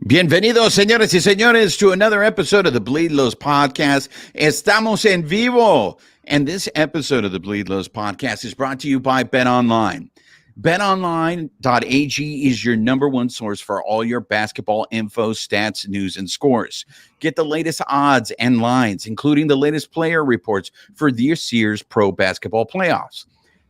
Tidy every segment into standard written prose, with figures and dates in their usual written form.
Bienvenidos, señores y señores, to another episode of the Bleed Lows podcast. Estamos en vivo. And this episode of the Bleed Lows podcast is brought to you by BetOnline. BetOnline.ag is your number one source for all your basketball info, stats, news, and scores. Get the latest odds and lines, including the latest player reports for this year's pro basketball playoffs.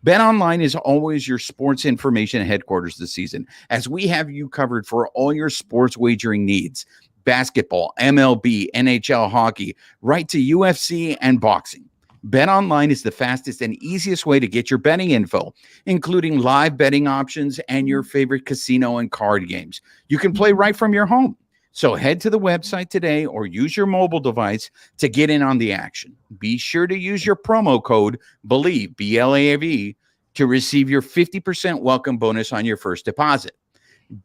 BetOnline is always your sports information headquarters this season, as we have you covered for all your sports wagering needs. Basketball, MLB, NHL, hockey, right to UFC and boxing. BetOnline is the fastest and easiest way to get your betting info, including live betting options and your favorite casino and card games. You can play right from your home. So head to the website today or use your mobile device to get in on the action. Be sure to use your promo code BELIEVE, B-L-A-V-E, to receive your 50% welcome bonus on your first deposit.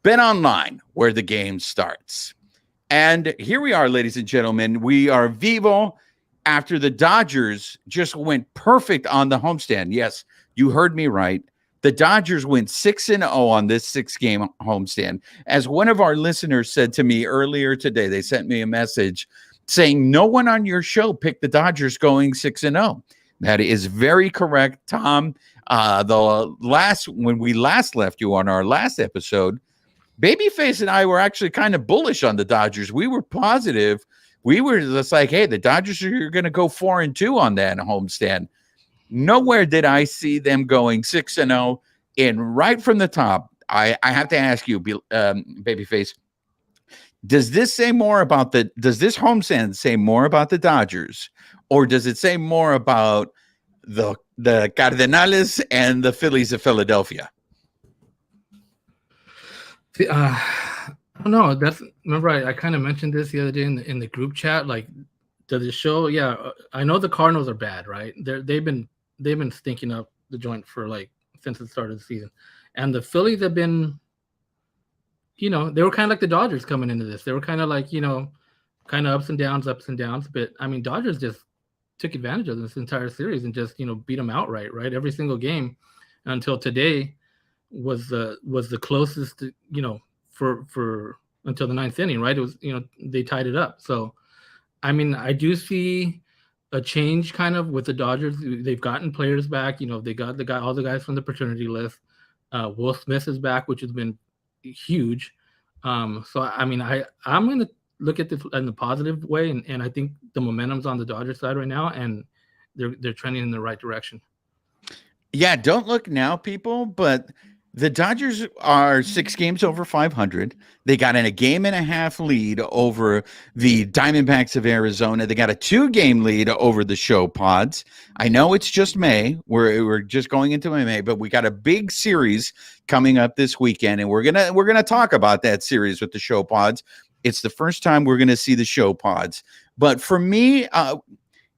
BetOnline, where the game starts. And here we are, ladies and gentlemen. We are vivo after the Dodgers just went perfect on the homestand. Yes, you heard me right. The Dodgers went 6-0 on this 6-game homestand. As one of our listeners said to me earlier today, they sent me a message saying, no one on your show picked the Dodgers going 6-0. That is very correct, Tom. When we last left you on our last episode, Babyface and I were actually kind of bullish on the Dodgers. We were positive. We were just like, hey, the Dodgers are going to go 4-2 on that homestand. Nowhere did I see them going 6-0. And right from the top, I have to ask you, Babyface, does this homestand say more about the Dodgers, or does it say more about the Cardenales and the Phillies of Philadelphia? I don't know. Remember I kind of mentioned this the other day in the group chat. Like, does it show? Yeah, I know the Cardinals are bad, right? They've been stinking up the joint for since the start of the season, and the Phillies have been, they were kind of like the Dodgers coming into this. They were kind of kind of ups and downs. But I mean, Dodgers just took advantage of this entire series and just beat them outright, right? Every single game until today was the closest to, for until the ninth inning, right? It was, they tied it up. So, I mean, I do see a change kind of with the Dodgers. They've gotten players back. They got all the guys from the paternity list. Will Smith is back, which has been huge. So, I mean, I'm going to look at this in the positive way, and I think the momentum's on the Dodgers side right now, and they're trending in the right direction. Yeah, don't look now, people, but the Dodgers are 6 games over 500. They got in a 1.5-game lead over the Diamondbacks of Arizona. They got a 2-game lead over the ShowPads. I know it's just May. We're just going into May, but we got a big series coming up this weekend, and we're gonna talk about that series with the ShowPads. It's the first time we're gonna see the ShowPads. But for me,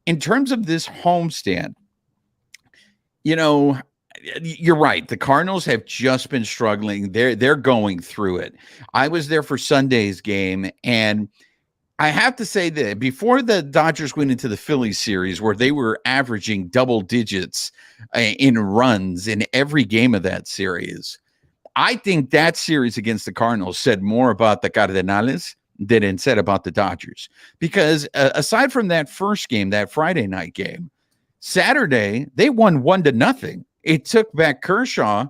in terms of this homestand, you're right. The Cardinals have just been struggling. They're going through it. I was there for Sunday's game, and I have to say that before the Dodgers went into the Phillies series, where they were averaging double digits in runs in every game of that series, I think that series against the Cardinals said more about the Cardenales than it said about the Dodgers. Because aside from that first game, that Friday night game, Saturday, they won 1-0. It took back Kershaw,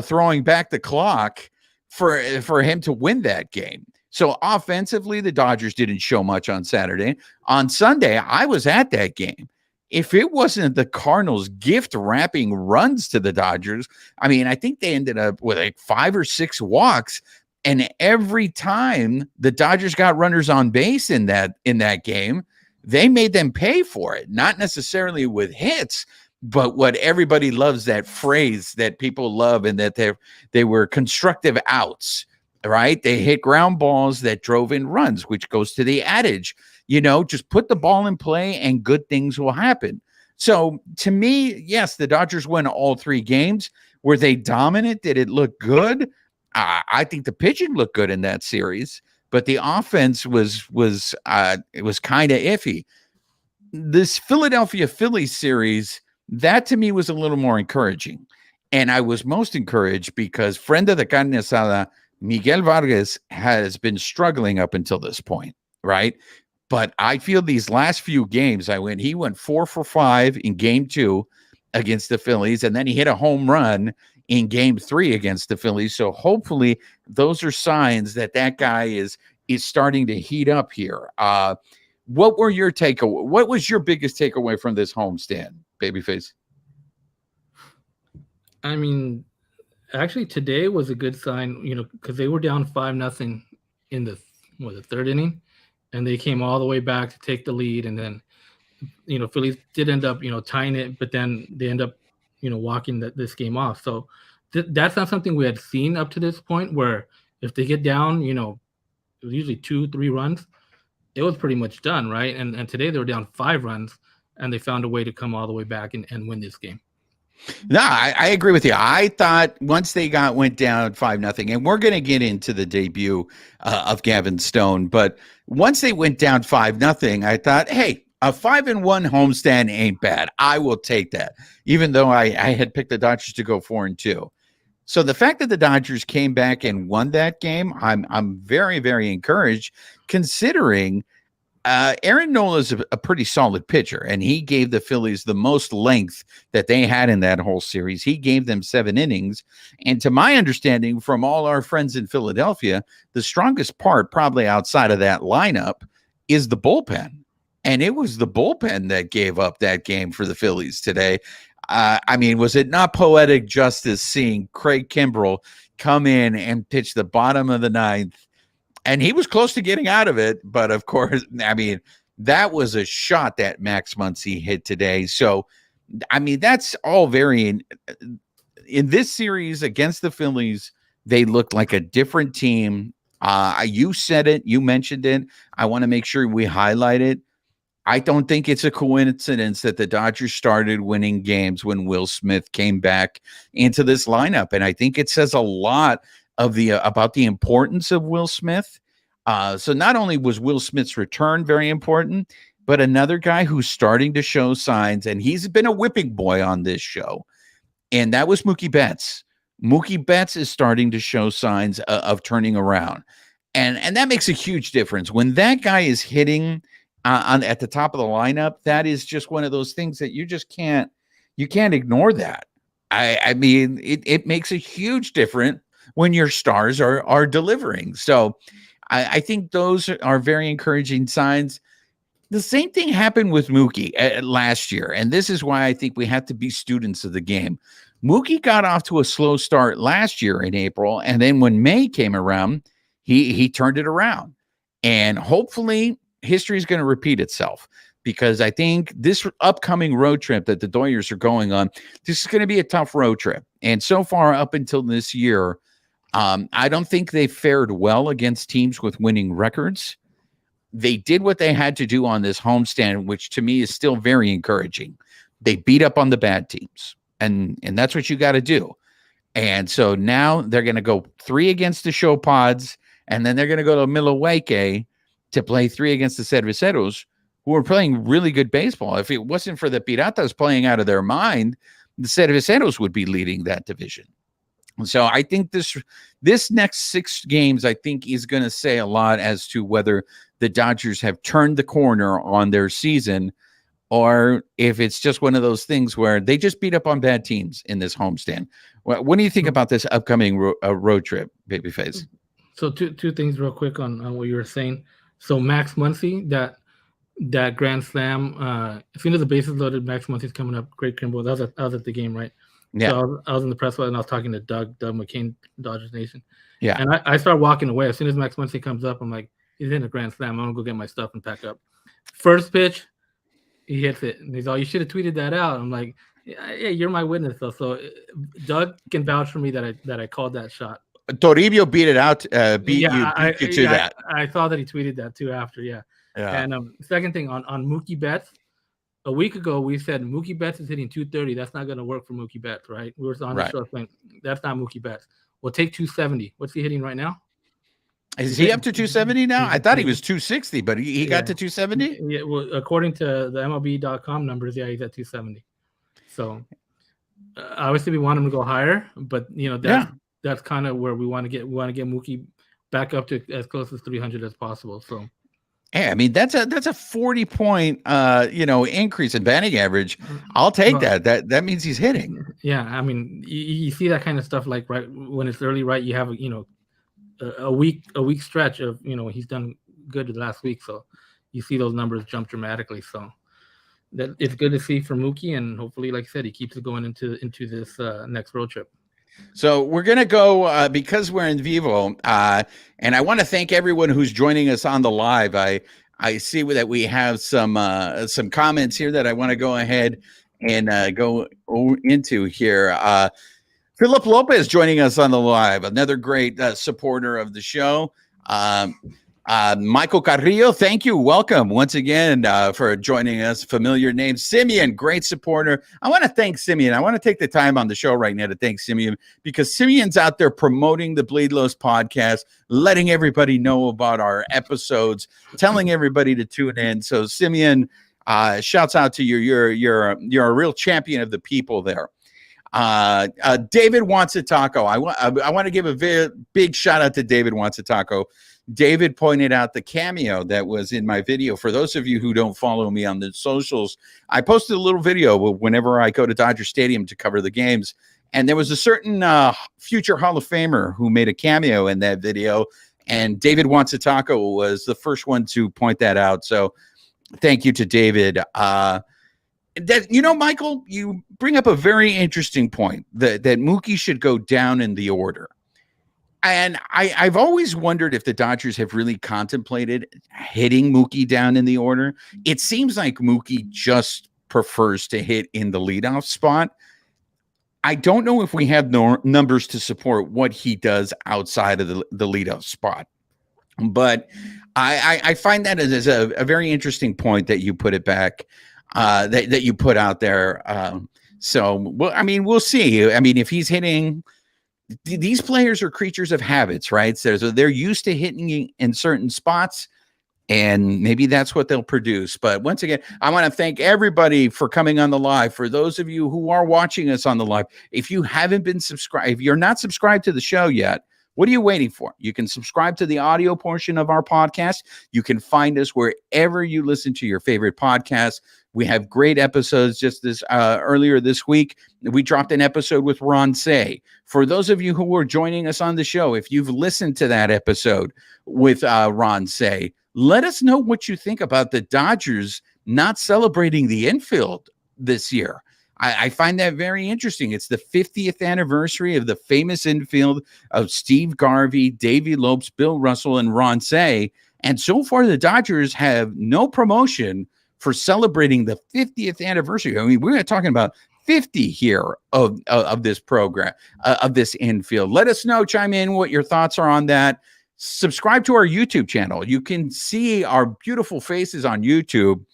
throwing back the clock for him to win that game. So offensively, the Dodgers didn't show much on Saturday. On Sunday, I was at that game. If it wasn't the Cardinals gift wrapping runs to the Dodgers, I mean, I think they ended up with 5 or 6 walks. And every time the Dodgers got runners on base in that game, they made them pay for it. Not necessarily with hits, but what everybody loves, that phrase that people love, and that they were constructive outs, right? They hit ground balls that drove in runs, which goes to the adage, just put the ball in play and good things will happen. So to me, yes, the Dodgers won all 3 games. Were they dominant? Did it look good? I think the pitching looked good in that series, but the offense was kind of iffy. This Philadelphia Phillies series, that to me was a little more encouraging. And I was most encouraged because friend of the carne asada, Miguel Vargas has been struggling up until this point, right? But I feel these last few games, he went 4 for 5 in game 2 against the Phillies, and then he hit a home run in game 3 against the Phillies. So hopefully those are signs that guy is starting to heat up here. What were your takeaway? What was your biggest takeaway from this homestand, Babyface? I mean, actually, today was a good sign, because they were down 5-0 in the third inning, and they came all the way back to take the lead, and then Phillies did end up tying it, but then they end up walking this game off. So that's not something we had seen up to this point, where if they get down, it was usually 2-3 runs, it was pretty much done, right? And today they were down 5 runs, and they found a way to come all the way back and win this game. No, I agree with you. I thought once they went down 5-0, and we're going to get into the debut of Gavin Stone, but once they went down 5-0, I thought, hey, a 5-1 homestand ain't bad. I will take that, even though I had picked the Dodgers to go 4-2. So the fact that the Dodgers came back and won that game, I'm very, very encouraged, considering Aaron Nola is a pretty solid pitcher, and he gave the Phillies the most length that they had in that whole series. He gave them 7 innings. And to my understanding, from all our friends in Philadelphia, the strongest part, probably outside of that lineup, is the bullpen. And it was the bullpen that gave up that game for the Phillies today. I mean, was it not poetic justice seeing Craig Kimbrell come in and pitch the bottom of the 9th? And he was close to getting out of it, but of course, I mean, that was a shot that Max Muncy hit today. So, I mean, that's all very in this series against the Phillies. They looked like a different team. You said it, you mentioned it. I want to make sure we highlight it. I don't think it's a coincidence that the Dodgers started winning games when Will Smith came back into this lineup, and I think it says a lot of about the importance of Will Smith. So not only was Will Smith's return very important, but another guy who's starting to show signs, and he's been a whipping boy on this show, and that was Mookie Betts. Mookie Betts is starting to show signs of turning around, and that makes a huge difference. When that guy is hitting at the top of the lineup, that is just one of those things that you just can't ignore that. I mean, it makes a huge difference when your stars are delivering. So I think those are very encouraging signs. The same thing happened with Mookie last year, and this is why I think we have to be students of the game. Mookie got off to a slow start last year in April, and then when May came around, he turned it around. And hopefully history is going to repeat itself, because I think this upcoming road trip that the Doyers are going on, this is going to be a tough road trip. And so far up until this year, I don't think they fared well against teams with winning records. They did what they had to do on this homestand, which to me is still very encouraging. They beat up on the bad teams, and that's what you got to do. And so now they're going to go 3 against the ShowPads, and then they're going to go to Milwaukee to play 3 against the Cerveceros, who are playing really good baseball. If it wasn't for the Piratas playing out of their mind, the Cerveceros would be leading that division. So I think this next 6 games, I think, is going to say a lot as to whether the Dodgers have turned the corner on their season, or if it's just one of those things where they just beat up on bad teams in this homestand. What do you think about this upcoming road trip, Babyface? So two things real quick on what you were saying. So Max Muncy, that grand slam, as soon as the bases loaded, Max Muncy's coming up. Great Kimbrel. I was at the game, right? Yeah. So I was in the press box, and I was talking to Doug McCain, Dodgers Nation. Yeah. And I started walking away. As soon as Max Muncy comes up, I'm like, he's in a grand slam. I'm going to go get my stuff and pack up. First pitch, he hits it. And he's all, you should have tweeted that out. I'm like, yeah, you're my witness, though. So Doug can vouch for me that I called that shot. Toribio beat it out, beat you to that. I saw that he tweeted that too after, yeah. And second thing, on Mookie Betts, a week ago we said Mookie Betts is hitting 230. That's not going to work for Mookie Betts, right? We were on the show saying that's not Mookie Betts. We'll take 270. What's he hitting right now? Is he up to 270 now? I thought he was 260, but he got to 270? Yeah, well, according to the MLB.com numbers, yeah, he's at 270. So obviously we want him to go higher, but that's kind of where we want to get. We want to get Mookie back up to as close as 300 as possible. So. Yeah, I mean that's a 40-point increase in batting average. I'll take that. That means he's hitting. Yeah, I mean you see that kind of stuff like right when it's early, right? You have a week stretch of he's done good the last week, so you see those numbers jump dramatically. So that it's good to see for Mookie, and hopefully, like I said, he keeps it going into this next road trip. So we're going to go because we're in vivo, and I want to thank everyone who's joining us on the live. I see that we have some comments here that I want to go ahead and go into here. Philip Lopez joining us on the live, another great supporter of the show. Michael Carrillo, thank you. Welcome once again for joining us. Familiar name. Simeon, great supporter. I want to thank Simeon. I want to take the time on the show right now to thank Simeon because Simeon's out there promoting the Bleed Los podcast, letting everybody know about our episodes, telling everybody to tune in. So Simeon, shouts out to you. You're a real champion of the people there. David Wants a Taco. I want to give a very big shout out to David Wants a Taco. David pointed out the cameo that was in my video. For those of you who don't follow me on the socials, I posted a little video whenever I go to Dodger Stadium to cover the games. And there was a certain future Hall of Famer who made a cameo in that video. And David Wants a Taco was the first one to point that out. So thank you to David. Michael, you bring up a very interesting point that Mookie should go down in the order. And I've always wondered if the Dodgers have really contemplated hitting Mookie down in the order. It seems like Mookie just prefers to hit in the leadoff spot. I don't know if we have numbers to support what he does outside of the leadoff spot. But I find that as a very interesting point that you put it back, that you put out there. We'll see. I mean, if he's hitting... These players are creatures of habits, right? So they're used to hitting in certain spots, and maybe that's what they'll produce. But once again, I want to thank everybody for coming on the live. For those of you who are watching us on the live, if you haven't been subscribed, if you're not subscribed to the show yet, what are you waiting for? You can subscribe to the audio portion of our podcast. You can find us wherever you listen to your favorite podcasts. We have great episodes. Just earlier this week, we dropped an episode with Ron Say. For those of you who are joining us on the show, if you've listened to that episode with Ron Say, let us know what you think about the Dodgers not celebrating the infield this year. I find that very interesting. It's the 50th anniversary of the famous infield of Steve Garvey, Davey Lopes, Bill Russell, and Ron Say. And so far, the Dodgers have no promotion for celebrating the 50th anniversary. I mean, we're talking about 50 here of this program, of this infield. Let us know, chime in what your thoughts are on that. Subscribe to our YouTube channel. You can see our beautiful faces on YouTube.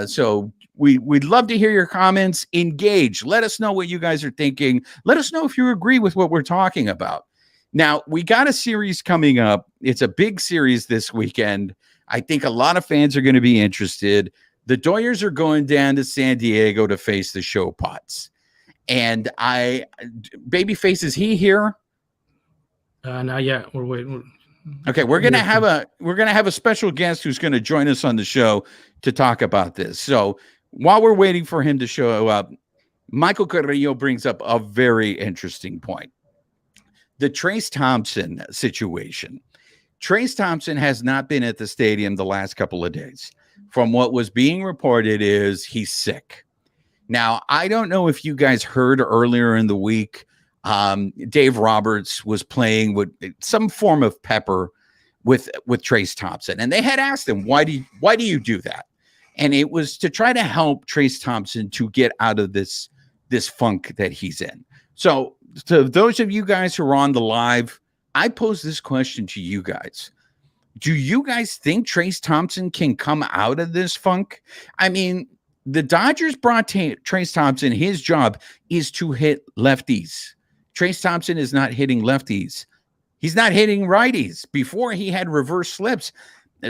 So we'd love to hear your comments. Engage. Let us know what you guys are thinking. Let us know if you agree with what we're talking about. Now, we got a series coming up. It's a big series this weekend. I think a lot of fans are going to be interested. The Doyers are going down to San Diego to face the ShowPads. And Babyface, is he here? Not yet. We're waiting. Okay, we're gonna have a special guest who's going to join us on the show to talk about this. So while we're waiting for him to show up, Michael Carrillo brings up a very interesting point. The Trayce Thompson situation. Trayce Thompson has not been at the stadium the last couple of days. From what was being reported is he's sick. Now, I don't know if you guys heard earlier in the week, Dave Roberts was playing with some form of pepper with Trayce Thompson. And they had asked him, why do you do that? And it was to try to help Trayce Thompson to get out of this funk that he's in. So to those of you guys who are on the live, I pose this question to you guys. Do you guys think Trayce Thompson can come out of this funk? I mean, the Dodgers brought Trayce Thompson. His job is to hit lefties. Trayce Thompson is not hitting lefties. He's not hitting righties. Before he had reverse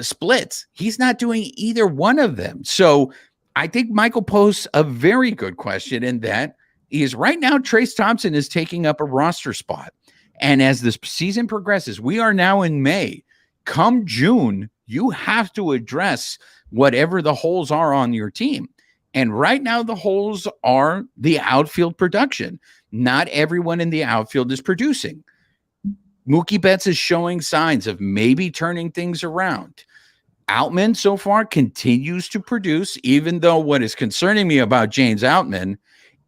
splits. He's not doing either one of them. So I think Michael posed a very good question in that is right now Trayce Thompson is taking up a roster spot. And as this season progresses, we are now in May. Come June, you have to address whatever the holes are on your team. And right now, the holes are the outfield production. Not everyone in the outfield is producing. Mookie Betts is showing signs of maybe turning things around. Outman so far continues to produce, even though what is concerning me about James Outman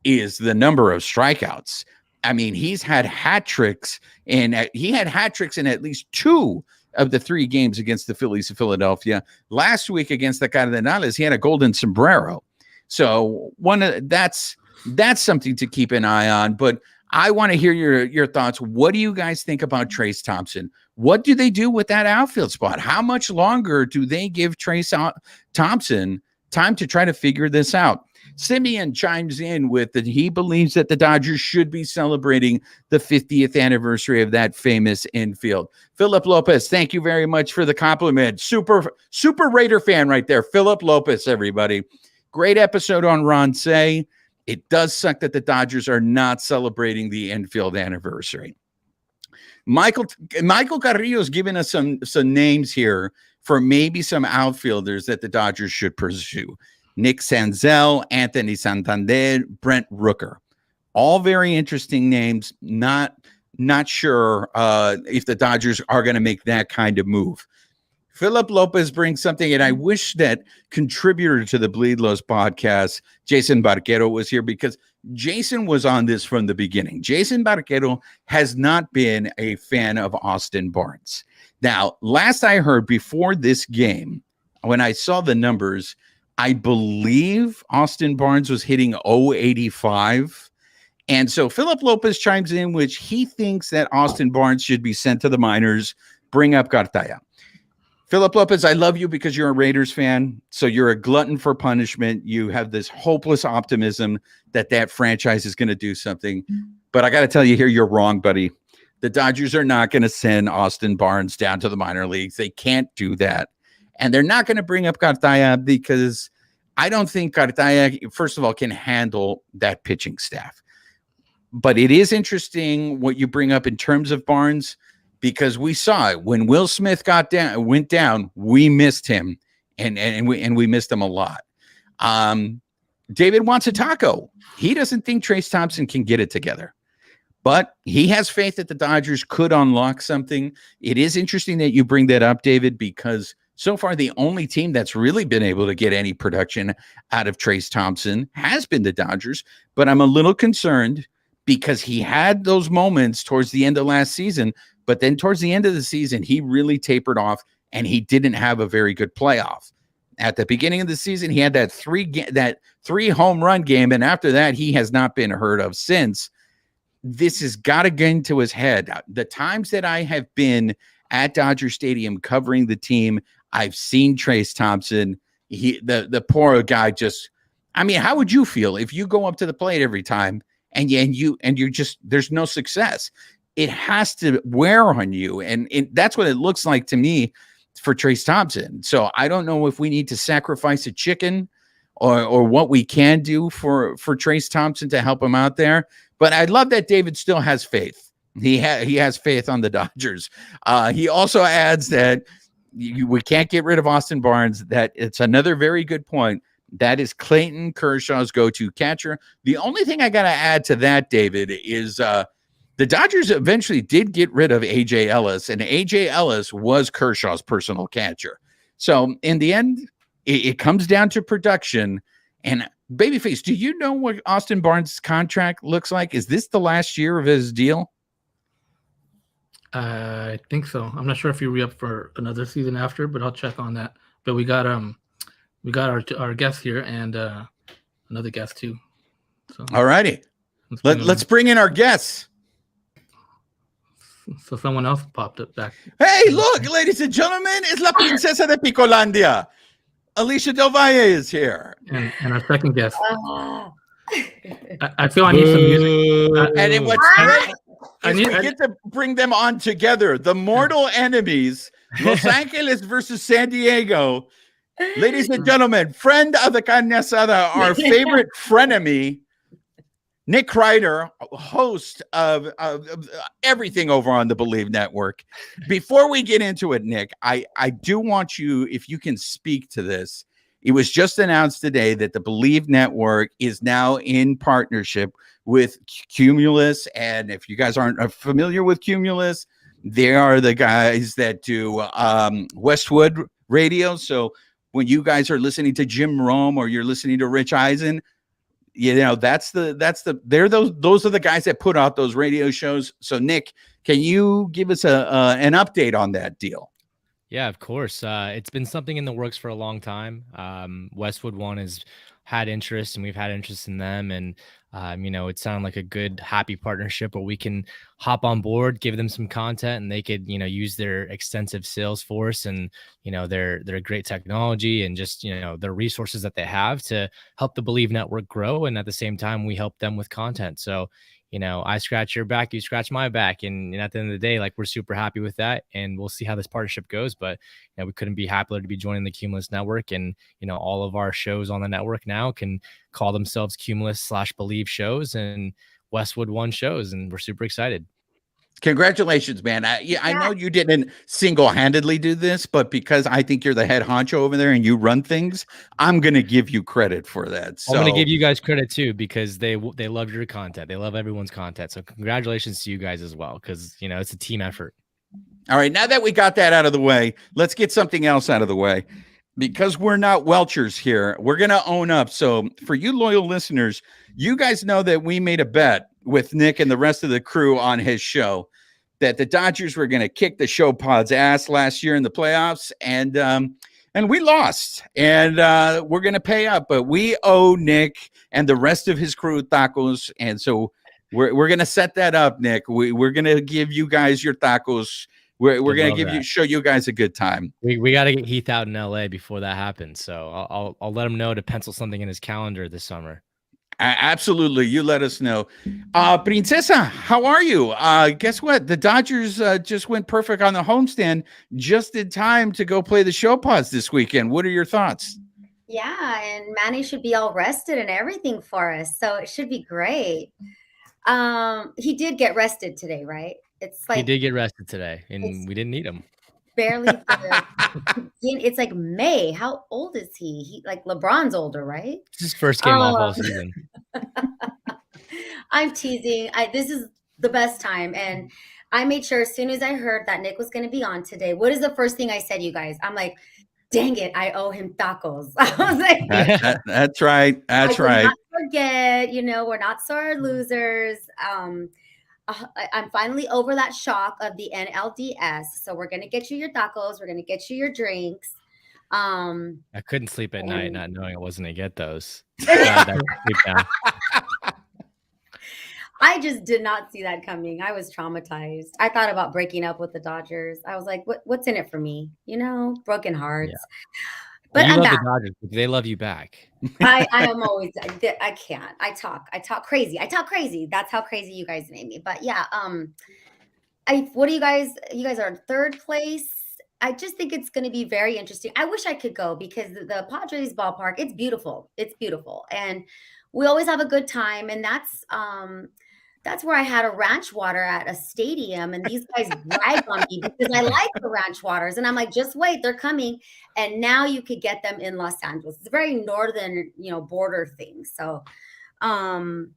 is the number of strikeouts. I mean, he's had hat tricks, and he had hat tricks in at least 2 of the 3 games against the Phillies of Philadelphia. Last week against the Cardenales, he had a golden sombrero. So that's something to keep an eye on. But I want to hear your thoughts. What do you guys think about Trayce Thompson? What do they do with that outfield spot? How much longer do they give Trayce Thompson time to try to figure this out? Simeon chimes in with that he believes that the Dodgers should be celebrating the 50th anniversary of that famous infield. Philip Lopez, thank you very much for the compliment. Super Raider fan right there. Philip Lopez, everybody. Great episode on Ron Say. It does suck that the Dodgers are not celebrating the infield anniversary. Michael Carrillo's giving us some names here for maybe some outfielders that the Dodgers should pursue. Nick Senzel, Anthony Santander, Brent Rooker. All very interesting names. Not sure if the Dodgers are going to make that kind of move. Philip Lopez brings something, and I wish that contributor to the Bleed Lows podcast, Jason Barquero, was here, because Jason was on this from the beginning. Jason Barquero has not been a fan of Austin Barnes. Now, last I heard before this game, when I saw the numbers, I believe Austin Barnes was hitting 085. And so Philip Lopez chimes in, which he thinks that Austin Barnes should be sent to the minors, bring up Cartaya. Philip Lopez, I love you because you're a Raiders fan, so you're a glutton for punishment. You have this hopeless optimism that franchise is going to do something. But I got to tell you here, you're wrong, buddy. The Dodgers are not going to send Austin Barnes down to the minor leagues. They can't do that. And they're not going to bring up Cartaya because I don't think Cartaya, first of all, can handle that pitching staff. But it is interesting what you bring up in terms of Barnes, because we saw it when Will Smith went down, we missed him, and we missed him a lot. David wants a taco. He doesn't think Trayce Thompson can get it together, but he has faith that the Dodgers could unlock something. It is interesting that you bring that up, David, because so far the only team that's really been able to get any production out of Trayce Thompson has been the Dodgers. But I'm a little concerned because he had those moments towards the end of last season. But then towards the end of the season, he really tapered off, and he didn't have a very good playoff. At the beginning of the season, he had that three home run game, and after that, he has not been heard of since. This has got to get into his head. The times that I have been at Dodger Stadium covering the team, I've seen Trayce Thompson. The poor guy just. I mean, how would you feel if you go up to the plate every time and you're just there's no success? It has to wear on you. And that's what it looks like to me for Trayce Thompson. So I don't know if we need to sacrifice a chicken or what we can do for Trayce Thompson to help him out there. But I love that David still has faith. He has faith on the Dodgers. He also adds that we can't get rid of Austin Barnes. That it's another very good point. That is Clayton Kershaw's go-to catcher. The only thing I got to add to that, David, is the Dodgers eventually did get rid of A.J. Ellis, and A.J. Ellis was Kershaw's personal catcher. So in the end, it comes down to production. And Babyface, do you know what Austin Barnes' contract looks like? Is this the last year of his deal? I think so. I'm not sure if he re-up for another season after, but I'll check on that. But we got our guest here and another guest too. So all righty, let's bring in our guests. So someone else popped up back. Hey, look, ladies and gentlemen, it's La Princesa de Picolandia. Alicia Del Valle is here. And our second guest. I feel I need some music. And what's great is we get to bring them on together. The mortal enemies, Los Angeles versus San Diego. Ladies and gentlemen, friend of the Carne Asada, our favorite frenemy, Nick Kreider, host of everything over on the Believe Network. Before we get into it, Nick, I do want you, if you can speak to this. It was just announced today that the Believe Network is now in partnership with Cumulus. And if you guys aren't familiar with Cumulus, they are the guys that do Westwood Radio. So when you guys are listening to Jim Rome or you're listening to Rich Eisen, they're those are the guys that put out those radio shows. So Nick, can you give us an update on that deal? Yeah, of course. It's been something in the works for a long time. Westwood One has had interest, and we've had interest in them. And it sounded like a good, happy partnership where we can hop on board, give them some content, and they could, use their extensive sales force and their great technology and just their resources that they have to help the Believe Network grow. And at the same time, we help them with content. So I scratch your back, you scratch my back. And at the end of the day, like, we're super happy with that, and we'll see how this partnership goes. But, we couldn't be happier to be joining the Cumulus Network, and, all of our shows on the network now can call themselves Cumulus/Believe shows and Westwood One shows. And we're super excited. Congratulations, man. I know you didn't single-handedly do this, but because I think you're the head honcho over there and you run things, I'm going to give you credit for that. So I'm going to give you guys credit too, because they love your content. They love everyone's content. So congratulations to you guys as well, because, it's a team effort. All right, now that we got that out of the way, let's get something else out of the way. Because we're not Welchers here, we're going to own up. So for you loyal listeners, you guys know that we made a bet with Nick and the rest of the crew on his show that the Dodgers were going to kick the ShowPads ass last year in the playoffs, and we lost. And we're going to pay up, but we owe Nick and the rest of his crew tacos, and so we're going to set that up, Nick. We're going to give you guys your tacos. We're going to show you guys a good time. We got to get Heath out in LA before that happens. So I'll let him know to pencil something in his calendar this summer. Absolutely. You let us know. Princesa, how are you? Guess what? The Dodgers just went perfect on the homestand just in time to go play the ShowPads this weekend. What are your thoughts? Yeah, and Manny should be all rested and everything for us. So it should be great. He did get rested today, right? It's like he did get rested today, and we didn't need him. Barely. It's like May. How old is he? He like LeBron's older, right? It's his first game off all season. I'm teasing. This is the best time, and I made sure as soon as I heard that Nick was going to be on today. What is the first thing I said, you guys? I'm like, dang it, I owe him tacos. I was like, that's right. That's right. Not forget, we're not sore losers. I'm finally over that shock of the NLDS. So we're going to get you your tacos. We're going to get you your drinks. I couldn't sleep at night not knowing I wasn't going to get those. I just did not see that coming. I was traumatized. I thought about breaking up with the Dodgers. I was like, what's in it for me? Broken hearts. Yeah. But I'm back. The Dodgers, they love you back. I am always. I can't. I talk crazy. That's how crazy you guys made me. But yeah. What do you guys? You guys are in third place. I just think it's going to be very interesting. I wish I could go because the Padres ballpark. It's beautiful. And we always have a good time. And that's where I had a ranch water at a stadium, and these guys brag on me because I like the ranch waters. And I'm like, just wait, they're coming. And now you could get them in Los Angeles. It's a very northern, border thing. So I'm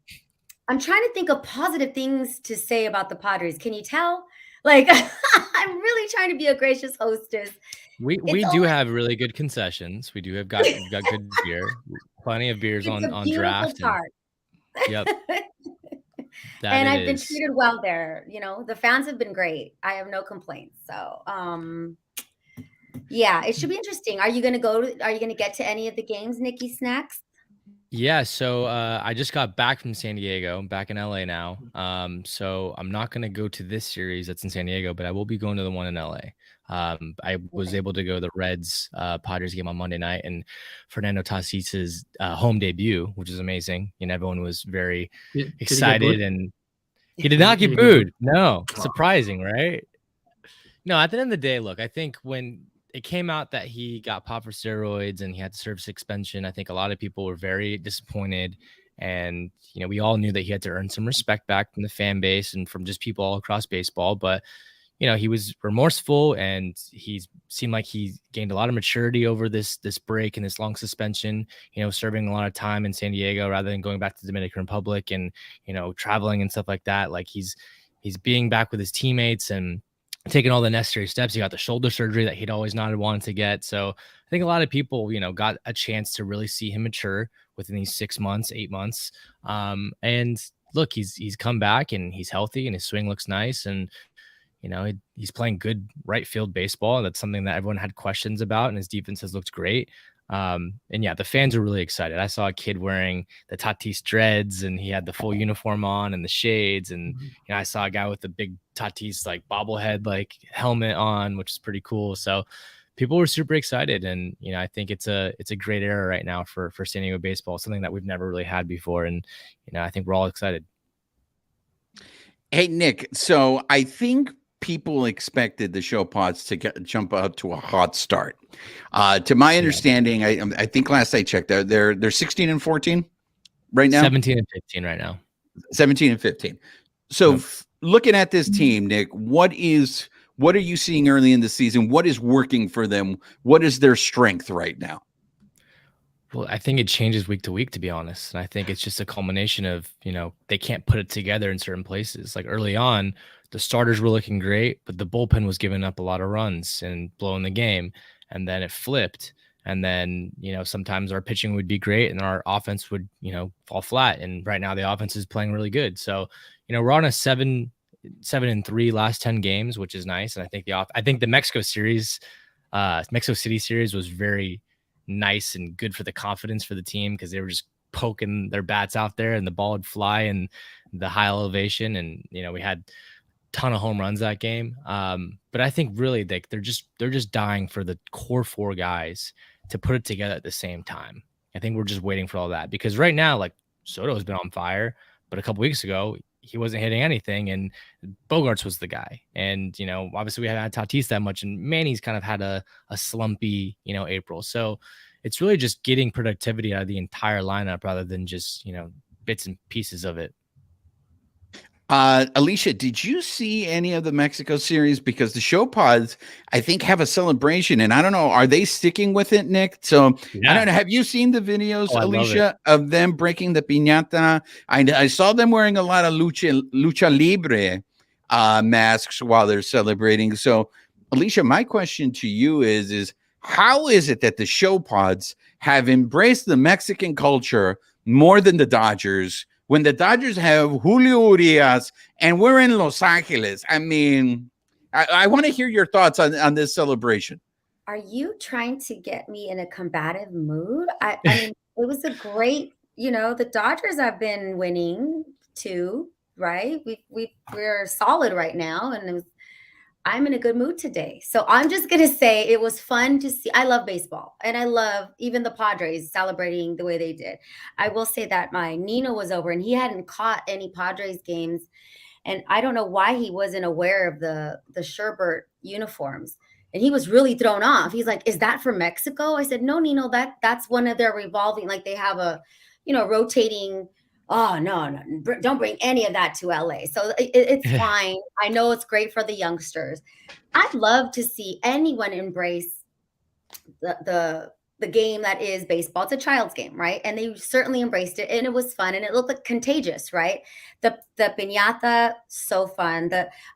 trying to think of positive things to say about the Padres. Can you tell? Like, I'm really trying to be a gracious hostess. We do have really good concessions. We do have got good beer, plenty of beers on draft. Yep. And I've been treated well there. The fans have been great. I have no complaints. So, yeah, it should be interesting. Are you going to get to any of the games, Nikki Snacks? Yeah. So, I just got back from San Diego. I'm back in LA now. So I'm not going to go to this series that's in San Diego, but I will be going to the one in LA. I was able to go to the Reds Padres game on Monday night, and Fernando Tatis's home debut, which is amazing. And everyone was very excited, and he did not get booed. No, surprising, right? No, at the end of the day, look, I think when it came out that he got popped for steroids and he had to serve suspension, I think a lot of people were very disappointed. And, we all knew that he had to earn some respect back from the fan base and from just people all across baseball. But, he was remorseful, and he seemed like he gained a lot of maturity over this break and this long suspension, serving a lot of time in San Diego rather than going back to the Dominican Republic and, traveling and stuff like that. Like he's being back with his teammates and taking all the necessary steps. He got the shoulder surgery that he'd always not wanted to get. So I think a lot of people, got a chance to really see him mature within these 6 months, 8 months. And look, he's come back and he's healthy and his swing looks nice. And, he's playing good right field baseball. That's something that everyone had questions about, and his defense has looked great. And yeah, the fans are really excited. I saw a kid wearing the Tatis dreads, and he had the full uniform on and the shades. And, I saw a guy with the big Tatis like bobblehead, like helmet on, which is pretty cool. So people were super excited. And, I think it's a great era right now for San Diego baseball, something that we've never really had before. And, I think we're all excited. Hey, Nick. So I think people expected the ShowPads to jump up to a hot start. To my understanding, I think last I checked, they're 16-14 right now. 17-15 right now. 17-15. So looking at this team, Nick, what are you seeing early in the season? What is working for them? What is their strength right now? Well, I think it changes week to week, to be honest. And I think it's just a culmination of, they can't put it together in certain places. Like early on, the starters were looking great, but the bullpen was giving up a lot of runs and blowing the game. And then it flipped. And then, sometimes our pitching would be great and our offense would, fall flat. And right now the offense is playing really good. So, we're on a 7-3 last 10 games, which is nice. And I think the Mexico City series was very nice and good for the confidence for the team, because they were just poking their bats out there and the ball would fly and the high elevation. And, we had ton of home runs that game. But I think really they're just dying for the core four guys to put it together at the same time. I think we're just waiting for all that, because right now, like, Soto's been on fire, but a couple weeks ago he wasn't hitting anything, and Bogarts was the guy. And, obviously we haven't had Tatis that much, and Manny's kind of had a slumpy, April. So it's really just getting productivity out of the entire lineup rather than just, bits and pieces of it. Alicia, did you see any of the Mexico series? Because the ShowPads, I think, have a celebration, and I don't know, are they sticking with it, Nick? So I don't know. Have you seen the videos, Alicia, of them breaking the piñata? I saw them wearing a lot of lucha libre masks while they're celebrating. So, Alicia, my question to you is how is it that the ShowPads have embraced the Mexican culture more than the Dodgers, when the Dodgers have Julio Urias and we're in Los Angeles? I mean, I want to hear your thoughts on this celebration. Are you trying to get me in a combative mood? I mean, it was a great, the Dodgers have been winning too, right? We're solid right now, and I'm in a good mood today. So I'm just going to say it was fun to see. I love baseball, and I love even the Padres celebrating the way they did. I will say that my Nino was over, and he hadn't caught any Padres games. And I don't know why he wasn't aware of the Sherbert uniforms. And he was really thrown off. He's like, "Is that from Mexico?" I said, "No, Nino, that's one of their revolving, like they have a, rotating." Oh, no, don't bring any of that to LA. So it's fine. I know it's great for the youngsters. I'd love to see anyone embrace the game that is baseball. It's a child's game, right? And they certainly embraced it, and it was fun, and it looked like contagious, right? The piñata, so fun.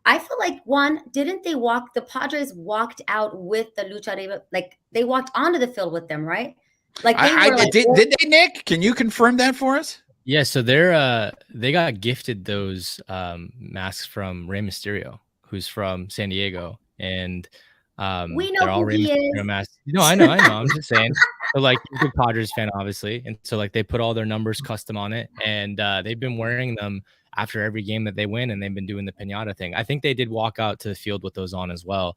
I feel like the Padres walked out with the lucha libre, like they walked onto the field with them, right? Like did they, Nick? Can you confirm that for us? Yeah, so they got gifted those masks from Rey Mysterio, who's from San Diego, and we know who he is. Masks. I know. I'm just saying. So like, he's a Padres fan, obviously, and so like they put all their numbers custom on it, and they've been wearing them after every game that they win, and they've been doing the piñata thing. I think they did walk out to the field with those on as well.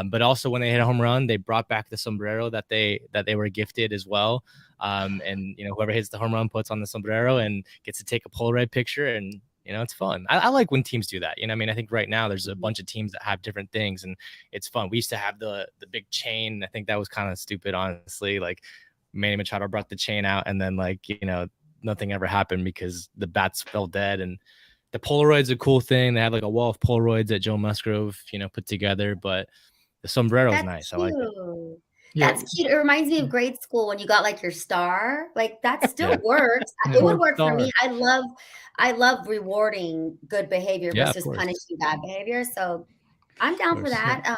But also when they hit a home run, they brought back the sombrero that they were gifted as well. And whoever hits the home run puts on the sombrero and gets to take a Polaroid picture, and it's fun. I like when teams do that. I think right now there's a bunch of teams that have different things, and it's fun. We used to have the big chain. I think that was kind of stupid, honestly. Like Manny Machado brought the chain out, and then nothing ever happened because the bats fell dead. And the Polaroid's a cool thing. They have like a wall of Polaroids that Joe Musgrove, put together, but the sombrero's That's nice. cute. I like it. Yeah. That's cute. It reminds me of grade school when you got like your star. Like that still Yeah. works. Yeah. It would work for Star. me. I love rewarding good behavior Yeah, of versus course. punishing bad behavior. So I'm down for course. that.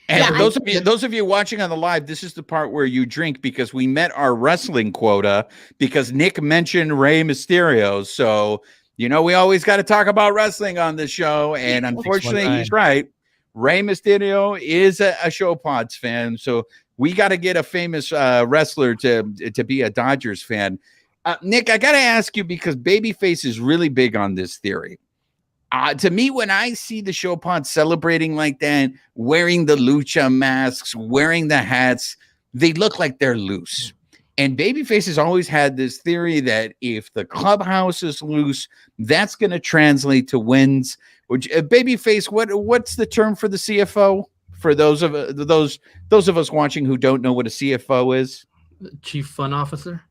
And Yeah, for those of you watching on the live, this is the part where you drink because we met our wrestling quota because Nick mentioned Rey Mysterio. So, we always got to talk about wrestling on this show. And unfortunately, he's right. Rey Mysterio is a ShowPads fan. So we got to get a famous wrestler to be a Dodgers fan. Nick, I got to ask you because Babyface is really big on this theory. To me, when I see the ShowPod celebrating like that, wearing the lucha masks, wearing the hats, they look like they're loose. And Babyface has always had this theory that if the clubhouse is loose, that's going to translate to wins. Which Babyface, what's the term for the CFO? For those of us watching who don't know what a CFO is, Chief Fun Officer.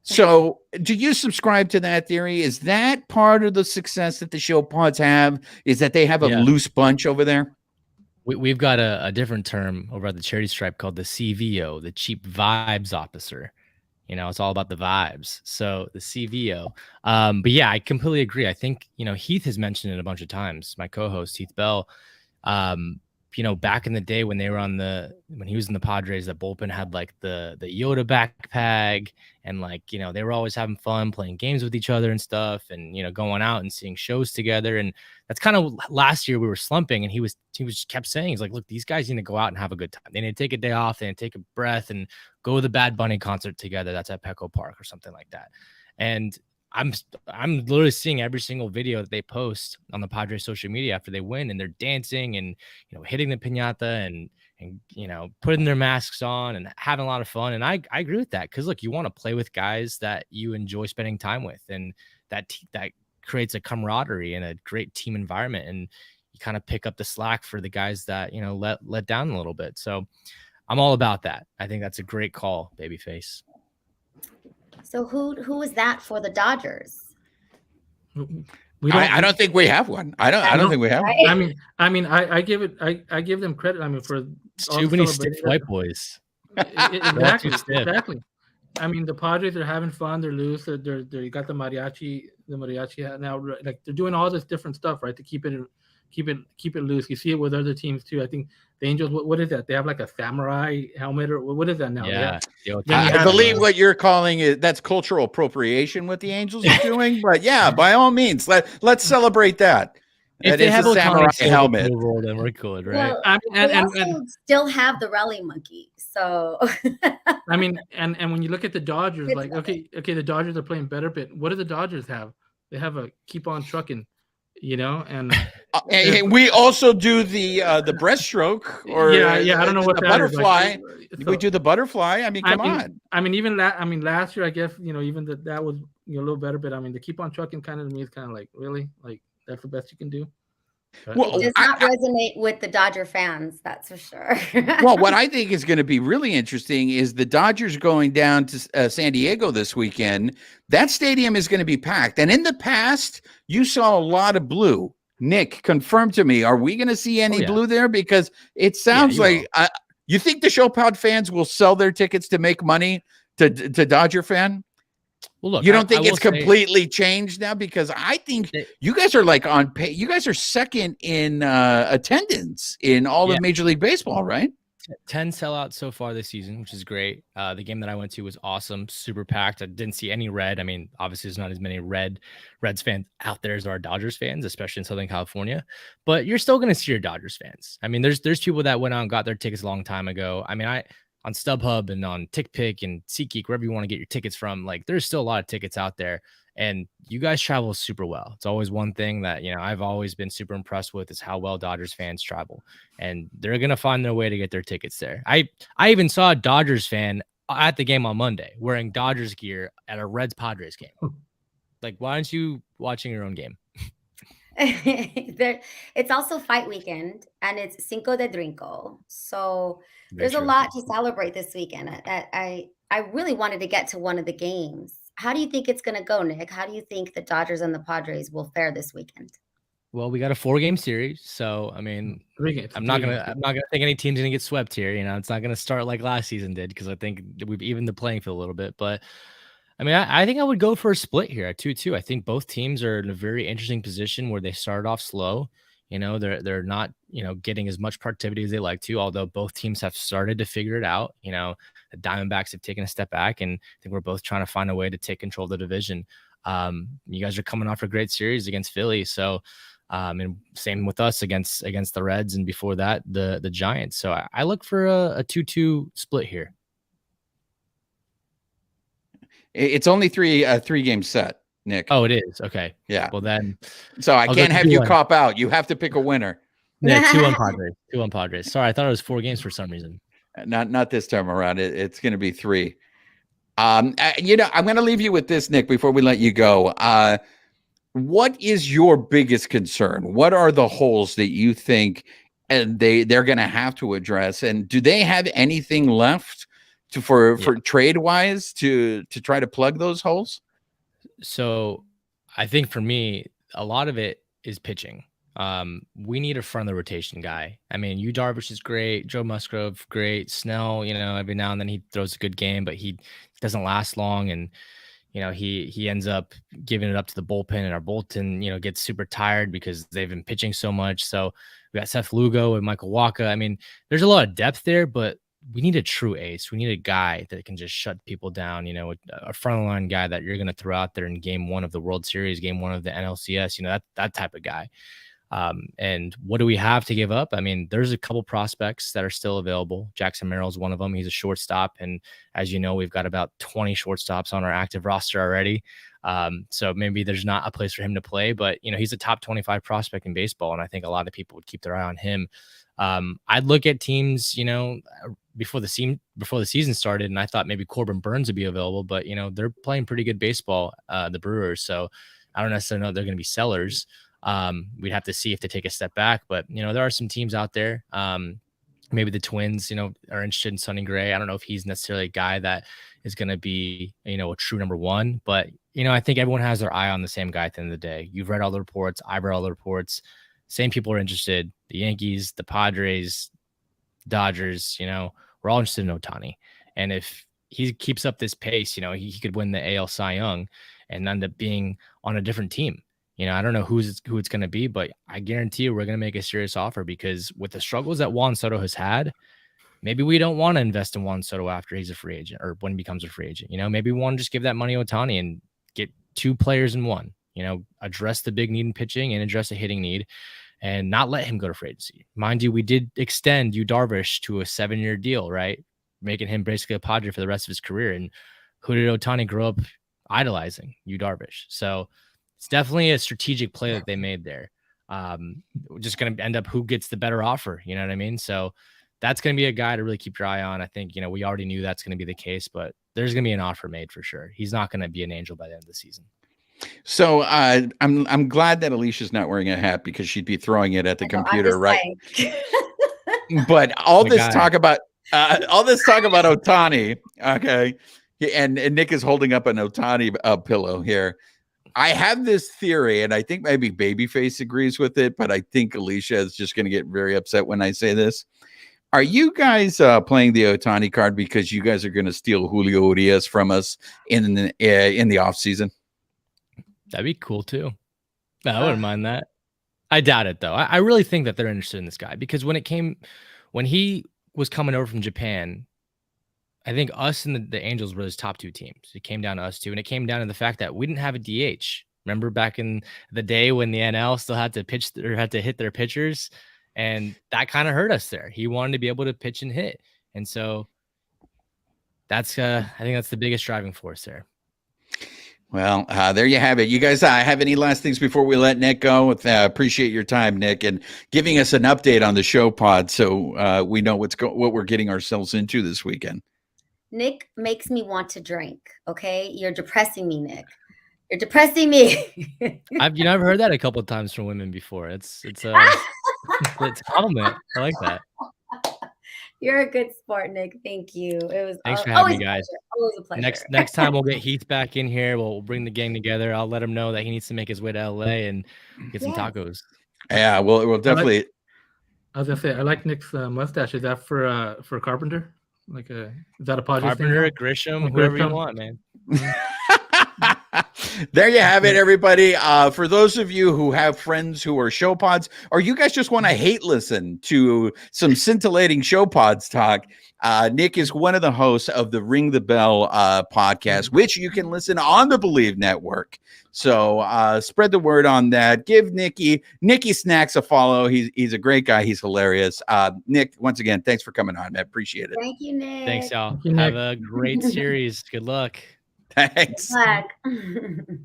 So, do you subscribe to that theory? Is that part of the success that the ShowPods have? Is that they have a loose bunch over there? We've got a different term over at the Charity Stripe called the CVO, the Cheap Vibes Officer. It's all about the vibes. So the CVO. But yeah, I completely agree. I think, Heath has mentioned it a bunch of times. My co-host, Heath Bell, back in the day when when he was in the Padres, the bullpen had like the Yoda backpack and like, they were always having fun playing games with each other and stuff and, going out and seeing shows together. And that's kind of last year we were slumping and he kept saying, he's like, look, these guys need to go out and have a good time. They need to take a day off. They need to take a breath and go to the Bad Bunny concert together. That's at Petco Park or something like that. And I'm literally seeing every single video that they post on the Padres social media after they win and they're dancing and, hitting the piñata and putting their masks on and having a lot of fun. And I agree with that. Cause look, you want to play with guys that you enjoy spending time with and that creates a camaraderie and a great team environment. And you kind of pick up the slack for the guys that, let down a little bit. So I'm all about that. I think that's a great call, Babyface. So who was that for the Dodgers? I don't think we have one. I don't think we have one. I give them credit. I mean, for too many stiff white boys. Exactly. I mean, the Padres are having fun. They're loose. They got the mariachi hat now. Like they're doing all this different stuff, right, to keep it loose. You see it with other teams too. I think the Angels. What is that? They have like a samurai helmet or what is that now? Yeah, I believe what you're calling that's cultural appropriation. What the Angels are doing, but yeah, by all means, let's celebrate that. If they have a samurai helmet, then we're good, right? Well, and still have the rally monkey. So I mean, and when you look at the Dodgers, like okay, the Dodgers are playing better, but what do the Dodgers have? They have a keep on trucking. And we also do the breaststroke or I don't know what the that butterfly. Is. We do the butterfly. I mean, come on. I mean, even last year, I guess even that was a little better. But I mean, the keep on trucking kind of to me is kind of like really like that's the best you can do. But it does not resonate with the Dodger fans, that's for sure. Well, what I think is going to be really interesting is the Dodgers going down to San Diego this weekend. That stadium is going to be packed. And in the past, you saw a lot of blue. Nick, confirm to me, are we going to see any blue there? Because it sounds like you think the ShowPod fans will sell their tickets to make money to Dodger fan? Well, look, you don't think it's completely changed now? Because I think you guys are like on pay. You guys are second in attendance in all of Major League Baseball, right? 10 sellouts so far this season, which is great. The game that I went to was awesome, super packed. I didn't see any red. I mean, obviously, there's not as many Reds fans out there as there are Dodgers fans, especially in Southern California. But you're still going to see your Dodgers fans. I mean, there's people that went out and got their tickets a long time ago. I mean, on StubHub and on TickPick and SeatGeek, wherever you want to get your tickets from, like there's still a lot of tickets out there. And you guys travel super well. It's always one thing that, I've always been super impressed with is how well Dodgers fans travel. And they're going to find their way to get their tickets there. I even saw a Dodgers fan at the game on Monday wearing Dodgers gear at a Reds Padres game. Like, why aren't you watching your own game? It's also fight weekend and it's Cinco de Drinko. So there's a lot to celebrate this weekend. I really wanted to get to one of the games. how do you think it's going to go, Nick? How do you think the Dodgers and the Padres will fare this weekend? Well, we got a 4-game series, so I mean, I'm not gonna think any team's gonna get swept here. You know, it's not gonna start like last season did, because I think we've evened the playing field a little bit. But I mean, I think I would go for a split here at 2-2. I think both teams are in a very interesting position where they started off slow. You know, they're not, you know, getting as much productivity as they like to, although both teams have started to figure it out. You know, the Diamondbacks have taken a step back, and I think we're both trying to find a way to take control of the division. You guys are coming off a great series against Philly, so and same with us against the Reds, and before that the Giants. So I look for a 2-2 split here. It's only a 3-game set, Nick. Oh, it is. Okay. Yeah. Well then, so I can't have you cop out. You have to pick a winner. Yeah, 2-1 Padres. 2-1 Padres. Sorry, I thought it was 4 games for some reason. Not this time around. It's going to be 3. You know, I'm going to leave you with this, Nick, before we let you go. What is your biggest concern? What are the holes that you think they're going to have to address? And do they have anything left for trade wise to try to plug those holes? So I think for me, a lot of it is pitching. We need a front of the rotation guy. I mean, Yu Darvish is great. Joe Musgrove, great. Snell, you know, every now and then he throws a good game, but he doesn't last long. And, you know, he ends up giving it up to the bullpen, and our bullpen, you know, gets super tired because they've been pitching so much. So we got Seth Lugo and Michael Wacha. I mean, there's a lot of depth there, but we need a true ace. We need a guy that can just shut people down, you know, a front line guy that you're going to throw out there in game 1 of the World Series, game 1 of the NLCS, you know, that type of guy. And what do we have to give up? I mean, there's a couple prospects that are still available. Jackson Merrill's one of them. He's a shortstop. And as you know, we've got about 20 shortstops on our active roster already. So maybe there's not a place for him to play, but you know, he's a top 25 prospect in baseball. And I think a lot of people would keep their eye on him. I'd look at teams, you know, before the season started, and I thought maybe Corbin Burns would be available, but you know, they're playing pretty good baseball, the Brewers. So I don't necessarily know they're going to be sellers. We'd have to see if they take a step back, but you know, there are some teams out there. Maybe the Twins, you know, are interested in Sonny Gray. I don't know if he's necessarily a guy that is going to be, you know, a true number 1, but you know, I think everyone has their eye on the same guy at the end of the day. You've read all the reports. I've read all the reports. Same people are interested. The Yankees, the Padres, Dodgers, you know, we're all interested in Ohtani. And if he keeps up this pace, you know, he could win the AL Cy Young and end up being on a different team. You know, I don't know who it's going to be, but I guarantee you we're going to make a serious offer, because with the struggles that Juan Soto has had, maybe we don't want to invest in Juan Soto after he's a free agent or when he becomes a free agent. You know, maybe we want to just give that money to Ohtani and get 2 players in one, you know, address the big need in pitching and address a hitting need, and not let him go to free agency. Mind you, we did extend Yu Darvish to a 7-year deal, right? Making him basically a Padre for the rest of his career. And who did Ohtani grow up idolizing? Yu Darvish. So it's definitely a strategic play that they made there. We're just going to end up who gets the better offer. You know what I mean? So that's going to be a guy to really keep your eye on. I think, you know, we already knew that's going to be the case, but there's going to be an offer made for sure. He's not going to be an Angel by the end of the season. So I'm glad that Alicia's not wearing a hat, because she'd be throwing it at the computer, right? But all this talk about Ohtani, okay, and Nick is holding up an Ohtani pillow here. I have this theory, and I think maybe Babyface agrees with it, but I think Alicia is just going to get very upset when I say this. Are you guys playing the Ohtani card because you guys are going to steal Julio Urias from us in the offseason? That'd be cool too. I wouldn't mind that. I doubt it though. I really think that they're interested in this guy, because when he was coming over from Japan, I think us and the Angels were his top 2 teams. It came down to us 2, and it came down to the fact that we didn't have a DH. Remember back in the day when the NL still had to pitch or had to hit their pitchers, and that kind of hurt us there. He wanted to be able to pitch and hit, and so that's I think that's the biggest driving force there. Well, there you have it. You guys have any last things before we let Nick go? Appreciate your time, Nick, and giving us an update on the ShowPad, so we know what we're getting ourselves into this weekend. Nick makes me want to drink. Okay, you're depressing me, Nick. You're depressing me. I've heard that a couple of times from women before. It's a compliment. I like that. You're a good sport, Nick. Thank you. It was Thanks for having always me, guys. Always a pleasure. Next time we'll get Heath back in here. We'll bring the gang together. I'll let him know that he needs to make his way to LA and get some tacos. Yeah, we'll definitely. I was gonna say I like Nick's mustache. Is that for Carpenter? Is that a Padres Carpenter, thing? Grisham, whoever you want, man. There you have it, everybody. For those of you who have friends who are ShowPads, or you guys just want to hate listen to some scintillating ShowPads talk, Nick is one of the hosts of the Ring the Bell podcast, which you can listen on the Believe Network. So spread the word on that. Give Nicky Snacks a follow. He's a great guy. He's hilarious. Nick, once again, thanks for coming on, man. Appreciate it. Thank you, Nick. Thanks, y'all. Thank you, Have Nick. a great series. Good luck. Thanks. Good luck.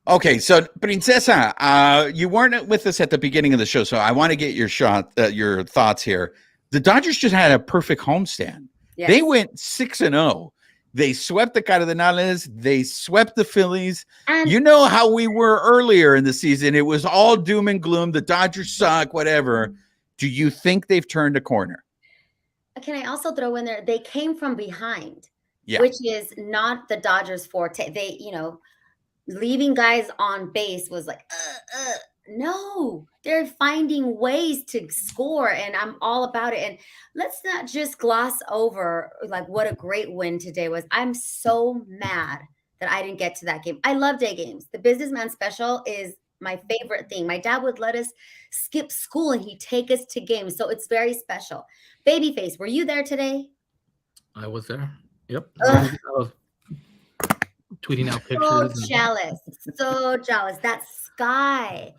Okay, so Princesa, you weren't with us at the beginning of the show, so I want to get your thoughts here. The Dodgers just had a perfect homestand. Yes. They went 6-0. They swept the Cardenales. They swept the Phillies. And You know how we were earlier in the season. It was all doom and gloom. The Dodgers suck, whatever. Do you think they've turned a corner? can I also throw in there? They came from behind, Yeah. which is not the Dodgers' forte. They, leaving guys on base was like, no, they're finding ways to score, and I'm all about it. And let's not just gloss over like what a great win today was. I'm so mad that I didn't get to that game. I love day games. The businessman special is my favorite thing. My dad would let us skip school and he'd take us to games. So it's very special. Babyface, were you there today? I was there. Yep. Ugh. I was tweeting out So pictures. jealous. So jealous. That sky.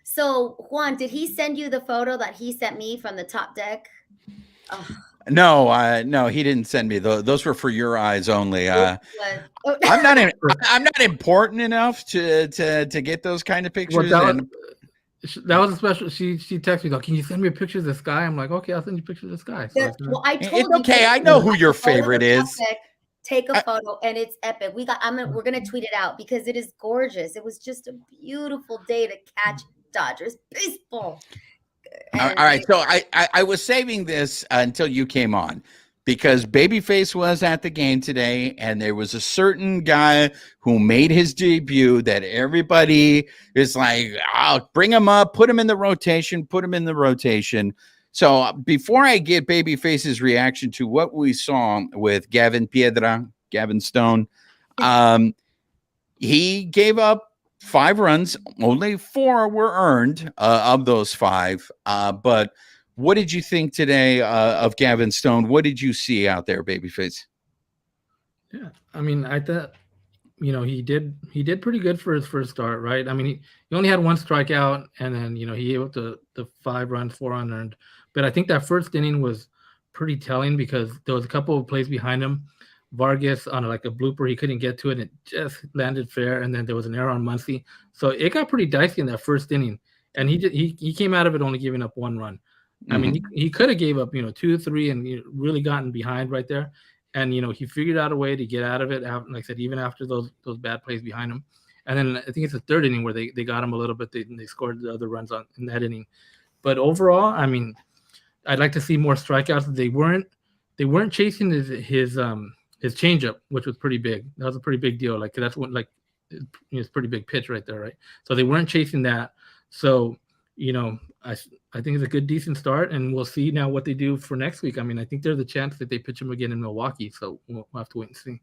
So Juan, did he send you the photo that he sent me from the top deck? Oh, No, he didn't send me those. Those were for your eyes only. it was- I'm not important enough to get those kind of pictures. That was a special. She texted me like, "Can you send me a picture of the sky?" I'm like, "Okay, I'll send you pictures of the sky." So well, I told It's you okay. to I know who take your a photo of favorite the top is. deck, take a photo, and it's epic. We're gonna tweet it out because it is gorgeous. It was just a beautiful day to catch Dodgers baseball. All right. So I was saving this until you came on because Babyface was at the game today, and there was a certain guy who made his debut that everybody is like, I'll bring him up, put him in the rotation. So before I get Babyface's reaction to what we saw with Gavin Stone, he gave up 5 runs. Only 4 were earned of those 5. But what did you think today of Gavin Stone? What did you see out there, Babyface? yeah, I mean, I thought, he did pretty good for his first start, right? I mean, he only had 1 strikeout, and then he able to the 5 runs, 4 unearned. But I think that first inning was pretty telling because there was a couple of plays behind him. Vargas on a blooper, he couldn't get to it, and it just landed fair. And then there was an error on Muncy, so it got pretty dicey in that first inning. And he came out of it only giving up 1 run. I mean, he could have gave up 2, 3, and really gotten behind right there. And he figured out a way to get out of it. Like I said, even after those bad plays behind him. And then I think it's the 3rd inning where they got him a little bit. They scored the other runs in that inning. But overall, I mean, I'd like to see more strikeouts. They weren't chasing his changeup, which was pretty big. That was a pretty big deal. Like that's what it's a pretty big pitch right there, right? So they weren't chasing that. So I think it's a good, decent start, and we'll see now what they do for next week. I mean, I think there's a chance that they pitch him again in Milwaukee, so we'll have to wait and see.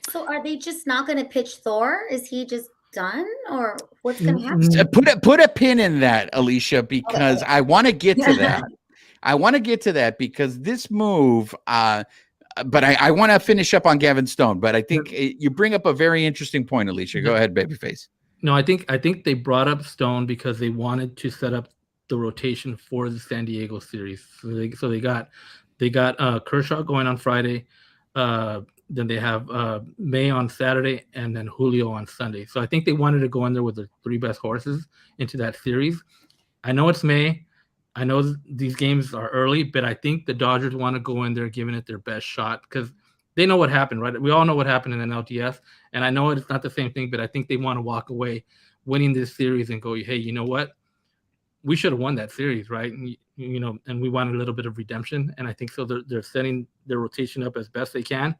So are they just not going to pitch Thor? Is he just done, or what's going to happen? Put a pin in that, Alicia, because I want to get to that. I want to get to that because this move. But I want to finish up on Gavin Stone. But I think you bring up a very interesting point, Alicia. Go ahead, Babyface. No, I think they brought up Stone because they wanted to set up the rotation for the San Diego series. So they got Kershaw going on Friday. Then they have May on Saturday, and then Julio on Sunday. So I think they wanted to go in there with the 3 best horses into that series. I know it's May. I know these games are early, but I think the Dodgers want to go in there giving it their best shot because they know what happened, right? We all know what happened in an LTS, and I know it's not the same thing, but I think they want to walk away winning this series and go, hey, you know what? we should have won that series, right? And, and we wanted a little bit of redemption, and I think so. They're setting their rotation up as best they can,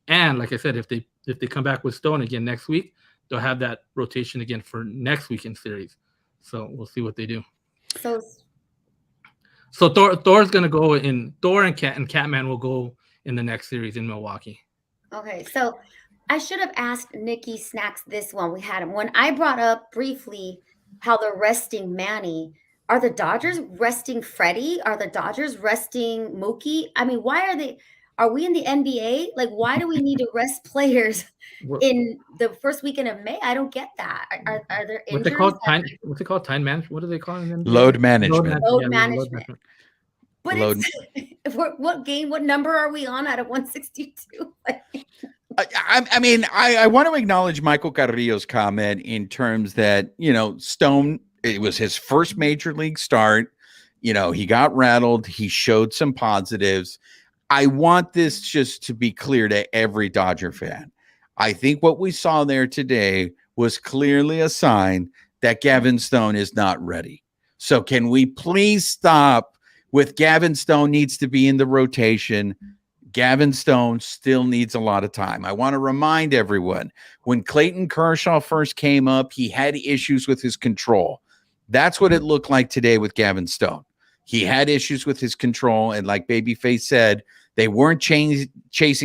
and like I said, if they come back with Stone again next week, they'll have that rotation again for next weekend series. So we'll see what they do. So Thor's gonna go in. Thor and Catman will go in the next series in Milwaukee. Okay, so I should have asked Nikki Snacks this one. We had him when I brought up briefly how they're resting Manny. Are the Dodgers resting Freddie? Are the Dodgers resting Mookie? I mean, why are they? Are we in the NBA? Like, why do we need to rest players in the first weekend of May? I don't get that. Are there injuries? What's it called? Time management? What do they call it? Load management. Load management. But what number are we on out of 162? I mean, I want to acknowledge Michael Carrillo's comment in terms that, Stone, it was his first major league start. He got rattled. He showed some positives. I want this just to be clear to every Dodger fan. I think what we saw there today was clearly a sign that Gavin Stone is not ready. So can we please stop with Gavin Stone needs to be in the rotation? Gavin Stone still needs a lot of time. I want to remind everyone, when Clayton Kershaw first came up, he had issues with his control. That's what it looked like today with Gavin Stone. He had issues with his control, and like Babyface said, they weren't chasing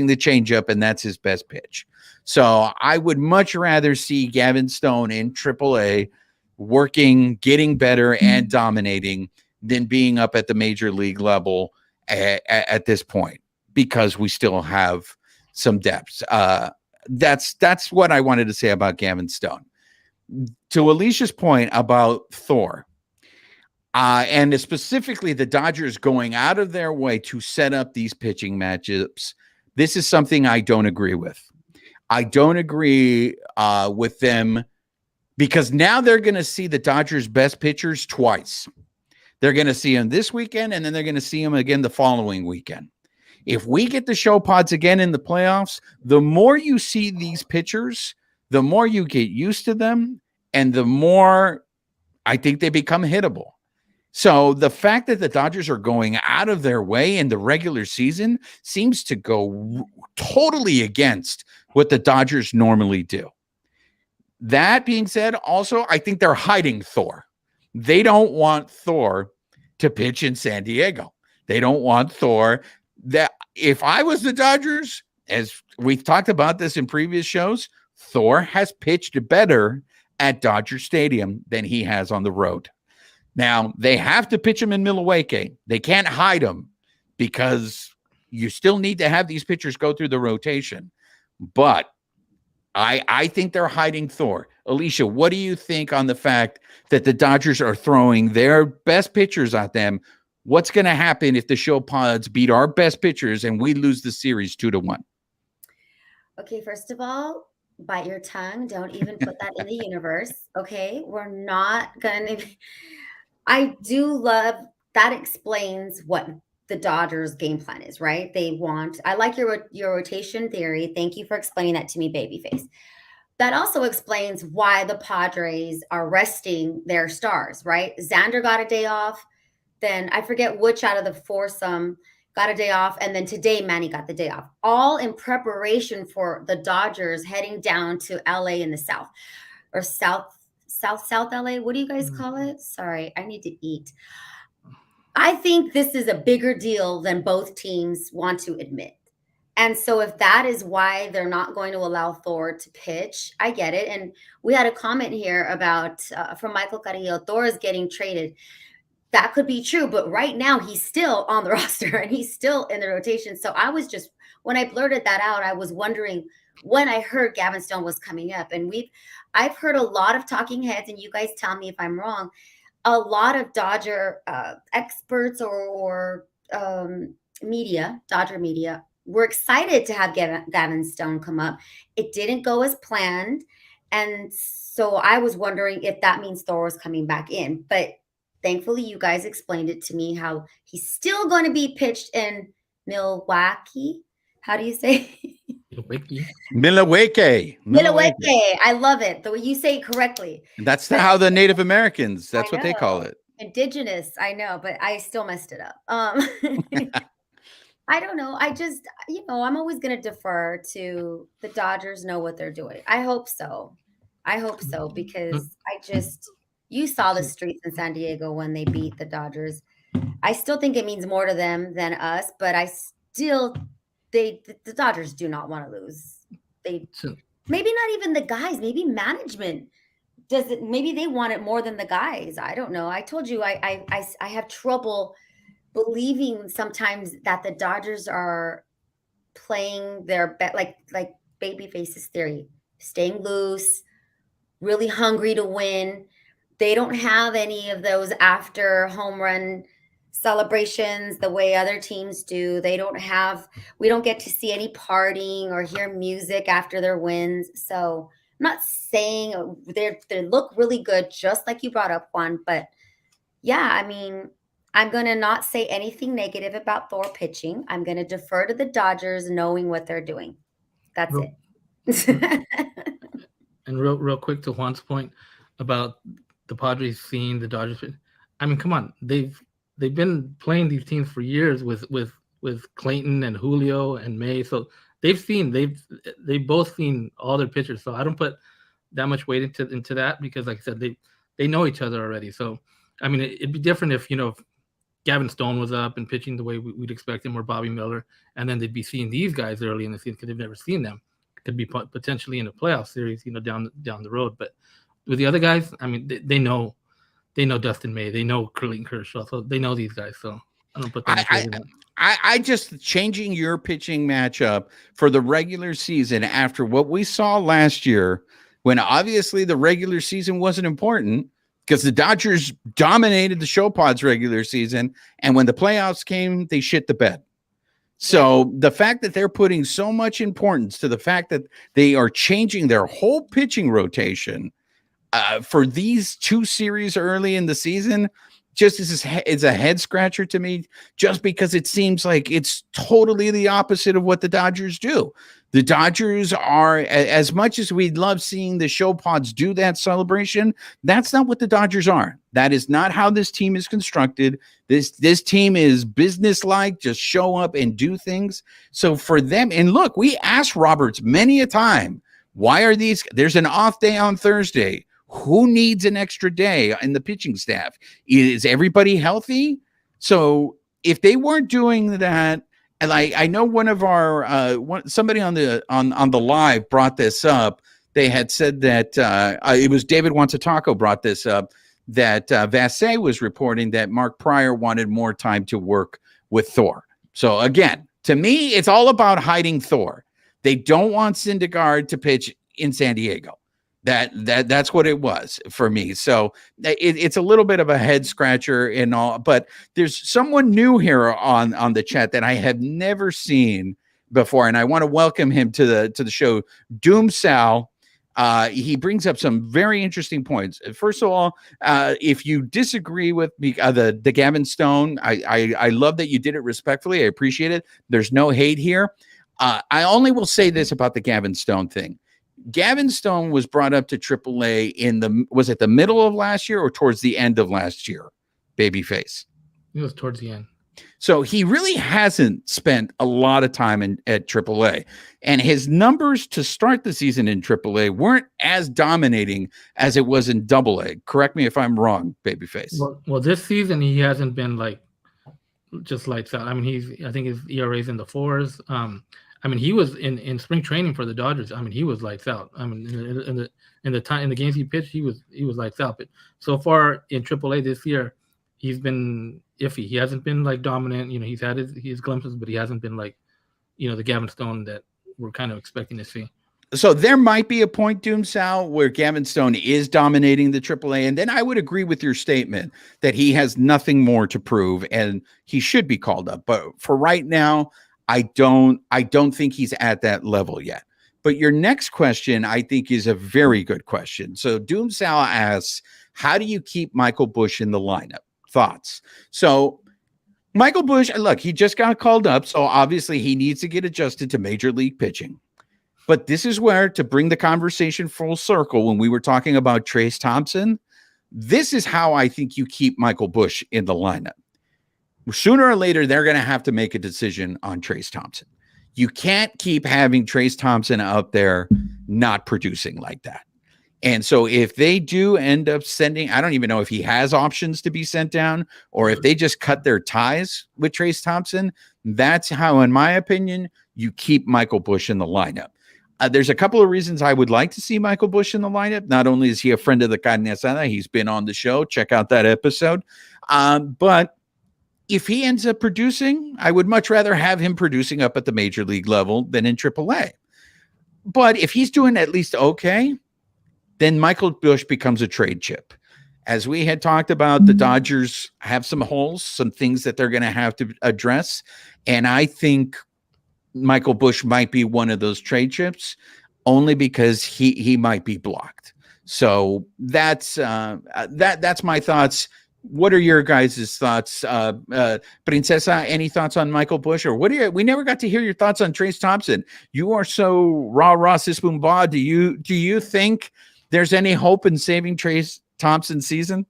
the changeup, and that's his best pitch. So I would much rather see Gavin Stone in AAA working, getting better, and dominating than being up at the major league level at this point, because we still have some depths. That's what I wanted to say about Gavin Stone. To Alicia's point about Thor, and specifically the Dodgers going out of their way to set up these pitching matchups, this is something I don't agree with. I don't agree with them, because now they're going to see the Dodgers' best pitchers twice. They're going to see them this weekend, and then they're going to see them again the following weekend. If we get the ShowPads again in the playoffs, the more you see these pitchers, the more you get used to them, and the more I think they become hittable. So the fact that the Dodgers are going out of their way in the regular season seems to go totally against what the Dodgers normally do. That being said, also, I think they're hiding Thor. They don't want Thor to pitch in San Diego. They don't want Thor. That if I was the Dodgers, as we've talked about this in previous shows, Thor has pitched better at Dodger Stadium than he has on the road. Now, they have to pitch him in Milwaukee. They can't hide him, because you still need to have these pitchers go through the rotation. But I think they're hiding Thor. Alicia, what do you think on the fact that the Dodgers are throwing their best pitchers at them? What's going to happen if the ShowPads beat our best pitchers and we lose the series 2-1? Okay, first of all, bite your tongue. Don't even put that in the universe. Okay, we're not going to. I do love that. Explains what the Dodgers game plan is, right? I like your rotation theory. Thank you for explaining that to me, Babyface. That also explains why the Padres are resting their stars, right? Xander got a day off. Then I forget which out of the foursome got a day off. And then today, Manny got the day off, all in preparation for the Dodgers heading down to LA in the South, or South LA. What do you guys call it? Sorry, I need to eat. I think this is a bigger deal than both teams want to admit. And so if that is why they're not going to allow Thor to pitch, I get it. And we had a comment here about from Michael Carrillo, Thor is getting traded. That could be true, but right now he's still on the roster and he's still in the rotation. So I was just, when I blurted that out, I was wondering when I heard Gavin Stone was coming up. And I've heard a lot of talking heads, and you guys tell me if I'm wrong, a lot of Dodger experts or media, Dodger media, were excited to have Gavin Stone come up. It didn't go as planned. And so I was wondering if that means Thor was coming back in. But thankfully, you guys explained it to me how he's still going to be pitched in Milwaukee. How do you say? Milwaukee. I love it. The way you say it correctly. That's how the Native Americans, that's what they call it. Indigenous, I know, but I still messed it up. I don't know. I just, I'm always going to defer to the Dodgers know what they're doing. I hope so. I hope so because you saw the streets in San Diego when they beat the Dodgers. I still think it means more to them than us, but the Dodgers do not want to lose. Maybe not even the guys, maybe management maybe they want it more than the guys. I don't know. I told you I have trouble believing sometimes that the Dodgers are playing their like Babyface's theory, staying loose, really hungry to win. They don't have any of those after home run celebrations the way other teams do. We don't get to see any partying or hear music after their wins. So I'm not saying they look really good, just like you brought up, Juan. But yeah, I mean, I'm going to not say anything negative about Thor pitching. I'm going to defer to the Dodgers knowing what they're doing. That's it. And real quick to Juan's point about the Padres seeing the Dodgers. I mean, come on. They've been playing these teams for years with Clayton and Julio and May. So they've both seen all their pitchers. So I don't put that much weight into that because, like I said, they know each other already. So I mean, it'd be different if Gavin Stone was up and pitching the way we'd expect him, or Bobby Miller, and then they'd be seeing these guys early in the season because they've never seen them. Could be potentially in a playoff series, down the road. But with the other guys, I mean, they know Dustin May, they know Clayton Kershaw, so they know these guys. So I don't put that much weight in that. I just changing your pitching matchup for the regular season after what we saw last year, when obviously the regular season wasn't important because the Dodgers dominated the ShowPads regular season, and when the playoffs came, they shit the bed. So the fact that they're putting so much importance to the fact that they are changing their whole pitching rotation for these two series early in the season just is a head scratcher to me, just because it seems like it's totally the opposite of what the Dodgers do. The Dodgers are, as much as we'd love seeing the ShowPads do that celebration, that's not what the Dodgers are. That is not how this team is constructed. This team is businesslike, just show up and do things. So for them, and look, we asked Roberts many a time, why are there's an off day on Thursday. Who needs an extra day in the pitching staff? Is everybody healthy? So if they weren't doing that, and I know one of our somebody on the live brought this up. They had said that it was David Wants a Taco brought this up, that Vassay was reporting that Mark Pryor wanted more time to work with Thor. So again, to me, it's all about hiding Thor. They don't want Syndergaard to pitch in San Diego. That's what it was for me. So it's a little bit of a head scratcher and all, but there's someone new here on the chat that I have never seen before, and I want to welcome him to the show. Doom Sal. He brings up some very interesting points. First of all, if you disagree with the Gavin Stone, I love that you did it respectfully. I appreciate it. There's no hate here. I only will say this about the Gavin Stone thing. Gavin Stone was brought up to AAA was it the middle of last year or towards the end of last year? Babyface. It was towards the end. So he really hasn't spent a lot of time at AAA, and his numbers to start the season in AAA weren't as dominating as it was in AA. Correct me if I'm wrong, Babyface. Well, this season he hasn't been just lights out. I mean, I think his ERA's in the 4s. I mean, he was in spring training for the Dodgers. I mean, he was lights out. I mean, in the games he pitched, he was lights out. But so far in AAA this year, he's been iffy. He hasn't been dominant. He's had his glimpses, but he hasn't been the Gavin Stone that we're kind of expecting to see. So there might be a point, Doom Sal, where Gavin Stone is dominating the AAA, and then I would agree with your statement that he has nothing more to prove and he should be called up. But for right now, I don't think he's at that level yet. But your next question, I think, is a very good question. So Doom Sal asks, how do you keep Michael Busch in the lineup? Thoughts? So Michael Busch, look, he just got called up, so obviously he needs to get adjusted to major league pitching. But this is where, to bring the conversation full circle, when we were talking about Trace Thompson, This is how I think you keep Michael Busch in the lineup. Sooner or later, they're going to have to make a decision on Trayce Thompson. You can't keep having Trayce Thompson out there not producing like that. And so if they do end up sending, I don't even know if he has options to be sent down or if they just cut their ties with Trayce Thompson. That's how, in my opinion, you keep Michael Busch in the lineup. There's a couple of reasons I would like to see Michael Busch in the lineup. Not only is he a friend of the Carne Asada, he's been on the show. Check out that episode. But if he ends up producing, I would much rather have him producing up at the major league level than in AAA. But if he's doing at least okay, then Michael Busch becomes a trade chip. As we had talked about, the Dodgers have some holes, some things that they're going to have to address. And I think Michael Busch might be one of those trade chips only because he might be blocked. So that's my thoughts. What are your guys' thoughts? Princesa, any thoughts on Michael Busch? Or we never got to hear your thoughts on Trayce Thompson. You are so rah sis boom ba. Do you think there's any hope in saving Trayce Thompson's season?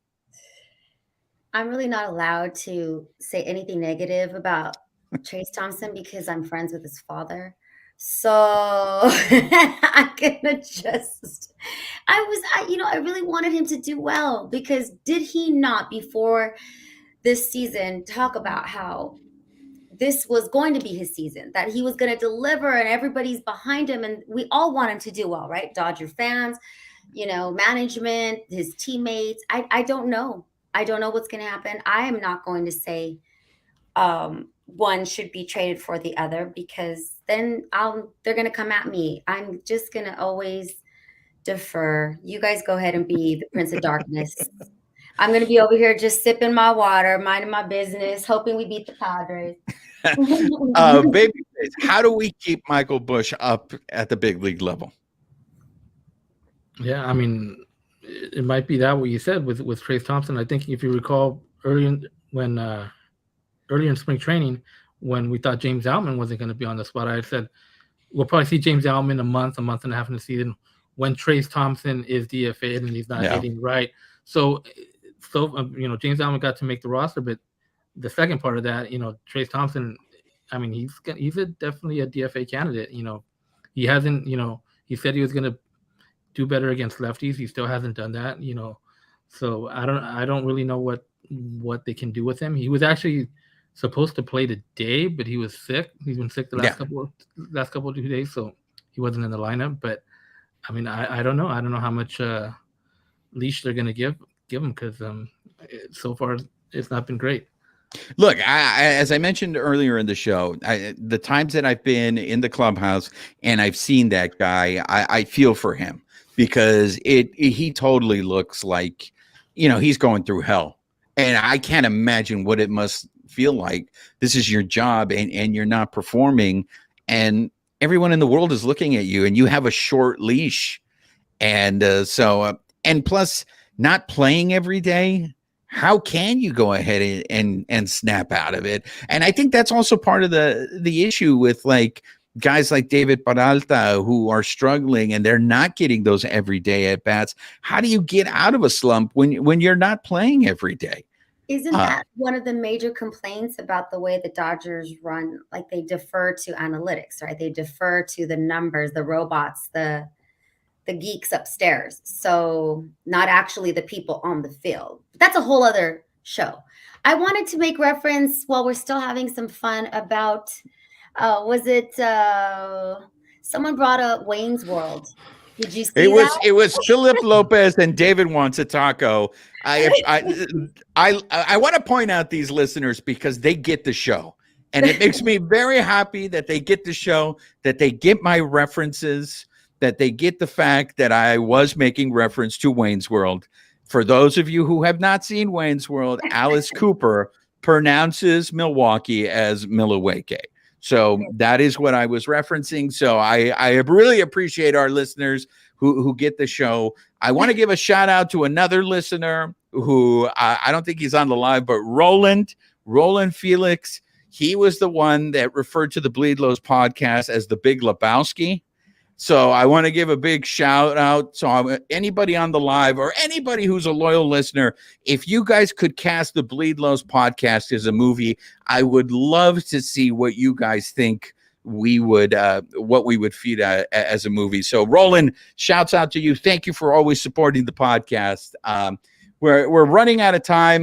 I'm really not allowed to say anything negative about Trayce Thompson because I'm friends with his father. So I'm gonna I really wanted him to do well because did he not before this season talk about how this was going to be his season, that he was going to deliver and everybody's behind him and we all want him to do well, right? Dodger fans, management, his teammates. I don't know. I don't know what's going to happen. I am not going to say one should be traded for the other because then they're going to come at me. I'm just going to always defer. You guys go ahead and be the Prince of Darkness. I'm going to be over here just sipping my water, minding my business, hoping we beat the Padres. Babyface, how do we keep Michael Busch up at the big league level? Yeah, I mean, it might be that what you said with Trayce Thompson. I think if you recall early in spring training, when we thought James Outman wasn't going to be on the spot, I said we'll probably see James Outman a month and a half in the season when Trayce Thompson is DFA'd and he's not hitting right. So James Outman got to make the roster, but the second part of that, Trayce Thompson, I mean, he's definitely a DFA candidate. He hasn't, he said he was going to do better against lefties. He still hasn't done that, So I don't really know what they can do with him. He was actually supposed to play today, but he was sick. He's been sick the last couple of 2 days, so he wasn't in the lineup. But I mean, I don't know. I don't know how much leash they're going to give him because so far it's not been great. Look, as I mentioned earlier in the show, the times that I've been in the clubhouse and I've seen that guy, I feel for him because he totally looks like, he's going through hell. And I can't imagine what it must feel like. This is your job and you're not performing and everyone in the world is looking at you and you have a short leash. And and plus not playing every day. How can you go ahead and snap out of it? And I think that's also part of the issue with like guys like David Peralta who are struggling and they're not getting those everyday at bats. How do you get out of a slump when you're not playing every day? Isn't that one of the major complaints about the way the Dodgers run? Like they defer to analytics, right? They defer to the numbers, the robots, the geeks upstairs. So not actually the people on the field. That's a whole other show. I wanted to make reference while we're still having some fun about, someone brought up Wayne's World. Did you see that? It was Philip Lopez and David Wants a Taco. I want to point out these listeners because they get the show. And it makes me very happy that they get the show, that they get my references, that they get the fact that I was making reference to Wayne's World. For those of you who have not seen Wayne's World, Alice Cooper pronounces Milwaukee as Milwaukee. So that is what I was referencing. So I really appreciate our listeners who get the show. I want to give a shout out to another listener who I don't think he's on the live, but Roland Felix. He was the one that referred to the Bleed Lows podcast as the Big Lebowski. So I want to give a big shout out. So anybody on the live or anybody who's a loyal listener, if you guys could cast the Bleed Lows podcast as a movie, I would love to see what you guys think what we would feed as a movie. So Roland, shouts out to you. Thank you for always supporting the podcast. We're running out of time.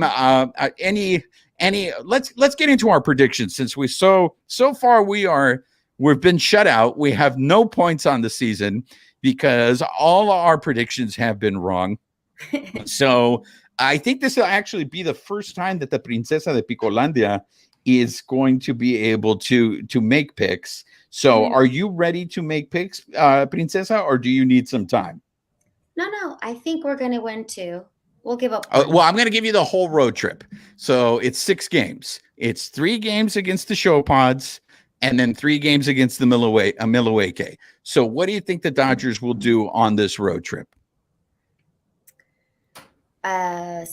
Let's get into our predictions, since we so far we've been shut out. We have no points on the season because all our predictions have been wrong. So I think this will actually be the first time that the Princesa de Picolandia is going to be able to make picks. So are you ready to make picks, Princesa, or do you need some time? No, I think we're going to win too. We'll give up. Well, I'm going to give you the whole road trip. So it's 6 games. It's 3 games against the ShowPads and then 3 games against the Milwaukee. So what do you think the Dodgers will do on this road trip? 6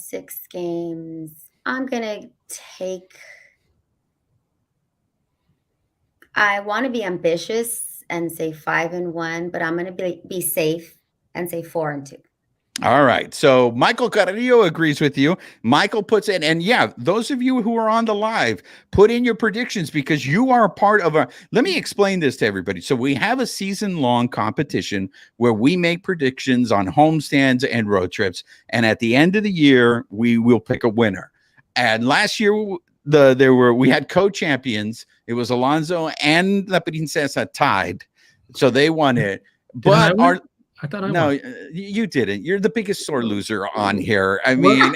games. I'm going to take... I want to be ambitious and say 5-1, but I'm going to be safe and say 4-2. All right. So Michael Carrillo agrees with you. Michael puts in, and yeah, those of you who are on the live, put in your predictions because you are a part of let me explain this to everybody. So we have a season-long competition where we make predictions on homestands and road trips. And at the end of the year, we will pick a winner. And last year, we had co-champions. It was Alonso and La Princesa tied. So they won it. But I thought I won. You didn't. You're the biggest sore loser on here. I mean,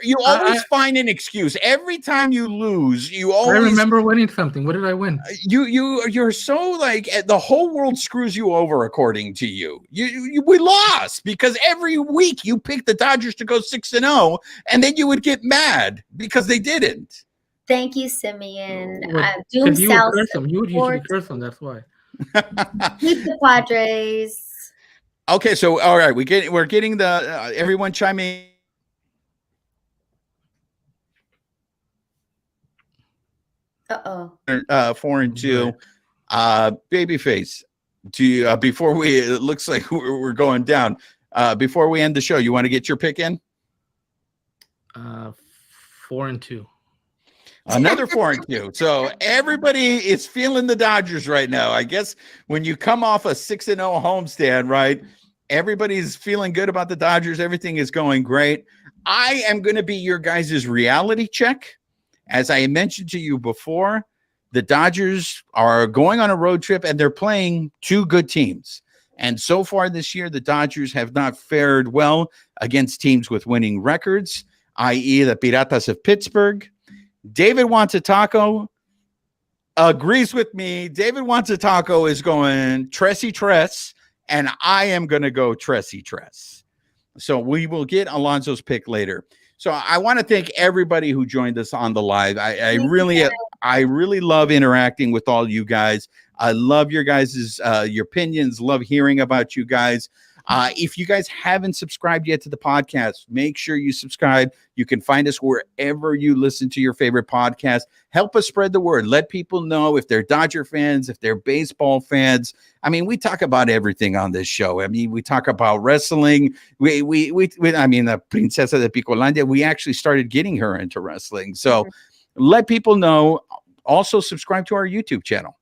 you always find an excuse. Every time you lose, you always... I remember winning something. What did I win? You're so like the whole world screws you over according to you. We lost because every week you pick the Dodgers to go 6-0, and then you would get mad because they didn't. Thank you, Simeon. You would usually curse them. That's why. Keep the Padres. Okay, so all right, we're getting the everyone chiming. Uh-oh. 4-2. Babyface. Do you before we it looks like we're going down. Before we end the show, you want to get your pick in? 4-2. Another 4-2. So everybody is feeling the Dodgers right now. I guess when you come off a 6-0 homestand, right? Everybody's feeling good about the Dodgers. Everything is going great. I am going to be your guys' reality check. As I mentioned to you before, the Dodgers are going on a road trip and they're playing 2 good teams. And so far this year, the Dodgers have not fared well against teams with winning records, i.e. the Piratas of Pittsburgh. David Wants a Taco agrees with me. David Wants a Taco is going Tressie Tress, and I am going to go Tressie Tress. So we will get Alonso's pick later. So I want to thank everybody who joined us on the live. I really love interacting with all you guys. I love your guys' your opinions. Love hearing about you guys. If you guys haven't subscribed yet to the podcast, make sure you subscribe. You can find us wherever you listen to your favorite podcast. Help us spread the word. Let people know if they're Dodger fans, if they're baseball fans. I mean, we talk about everything on this show. I mean, we talk about wrestling. I mean, the Princesa de Picolandia, we actually started getting her into wrestling. So let people know. Also, subscribe to our YouTube channel.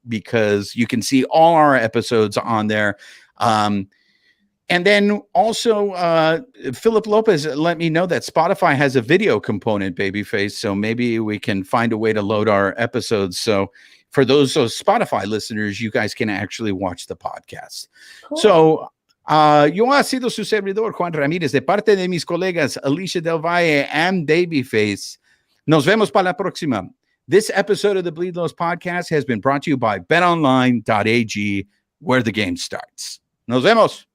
Because you can see all our episodes on there. And then also, Philip Lopez let me know that Spotify has a video component, Babyface. So maybe we can find a way to load our episodes. So for those Spotify listeners, you guys can actually watch the podcast. Cool. So yo ha sido su servidor, Juan Ramírez, de parte de mis colegas Alicia Del Valle and Babyface. Nos vemos para la próxima. This episode of the Bleed Lows podcast has been brought to you by betonline.ag, where the game starts. Nos vemos.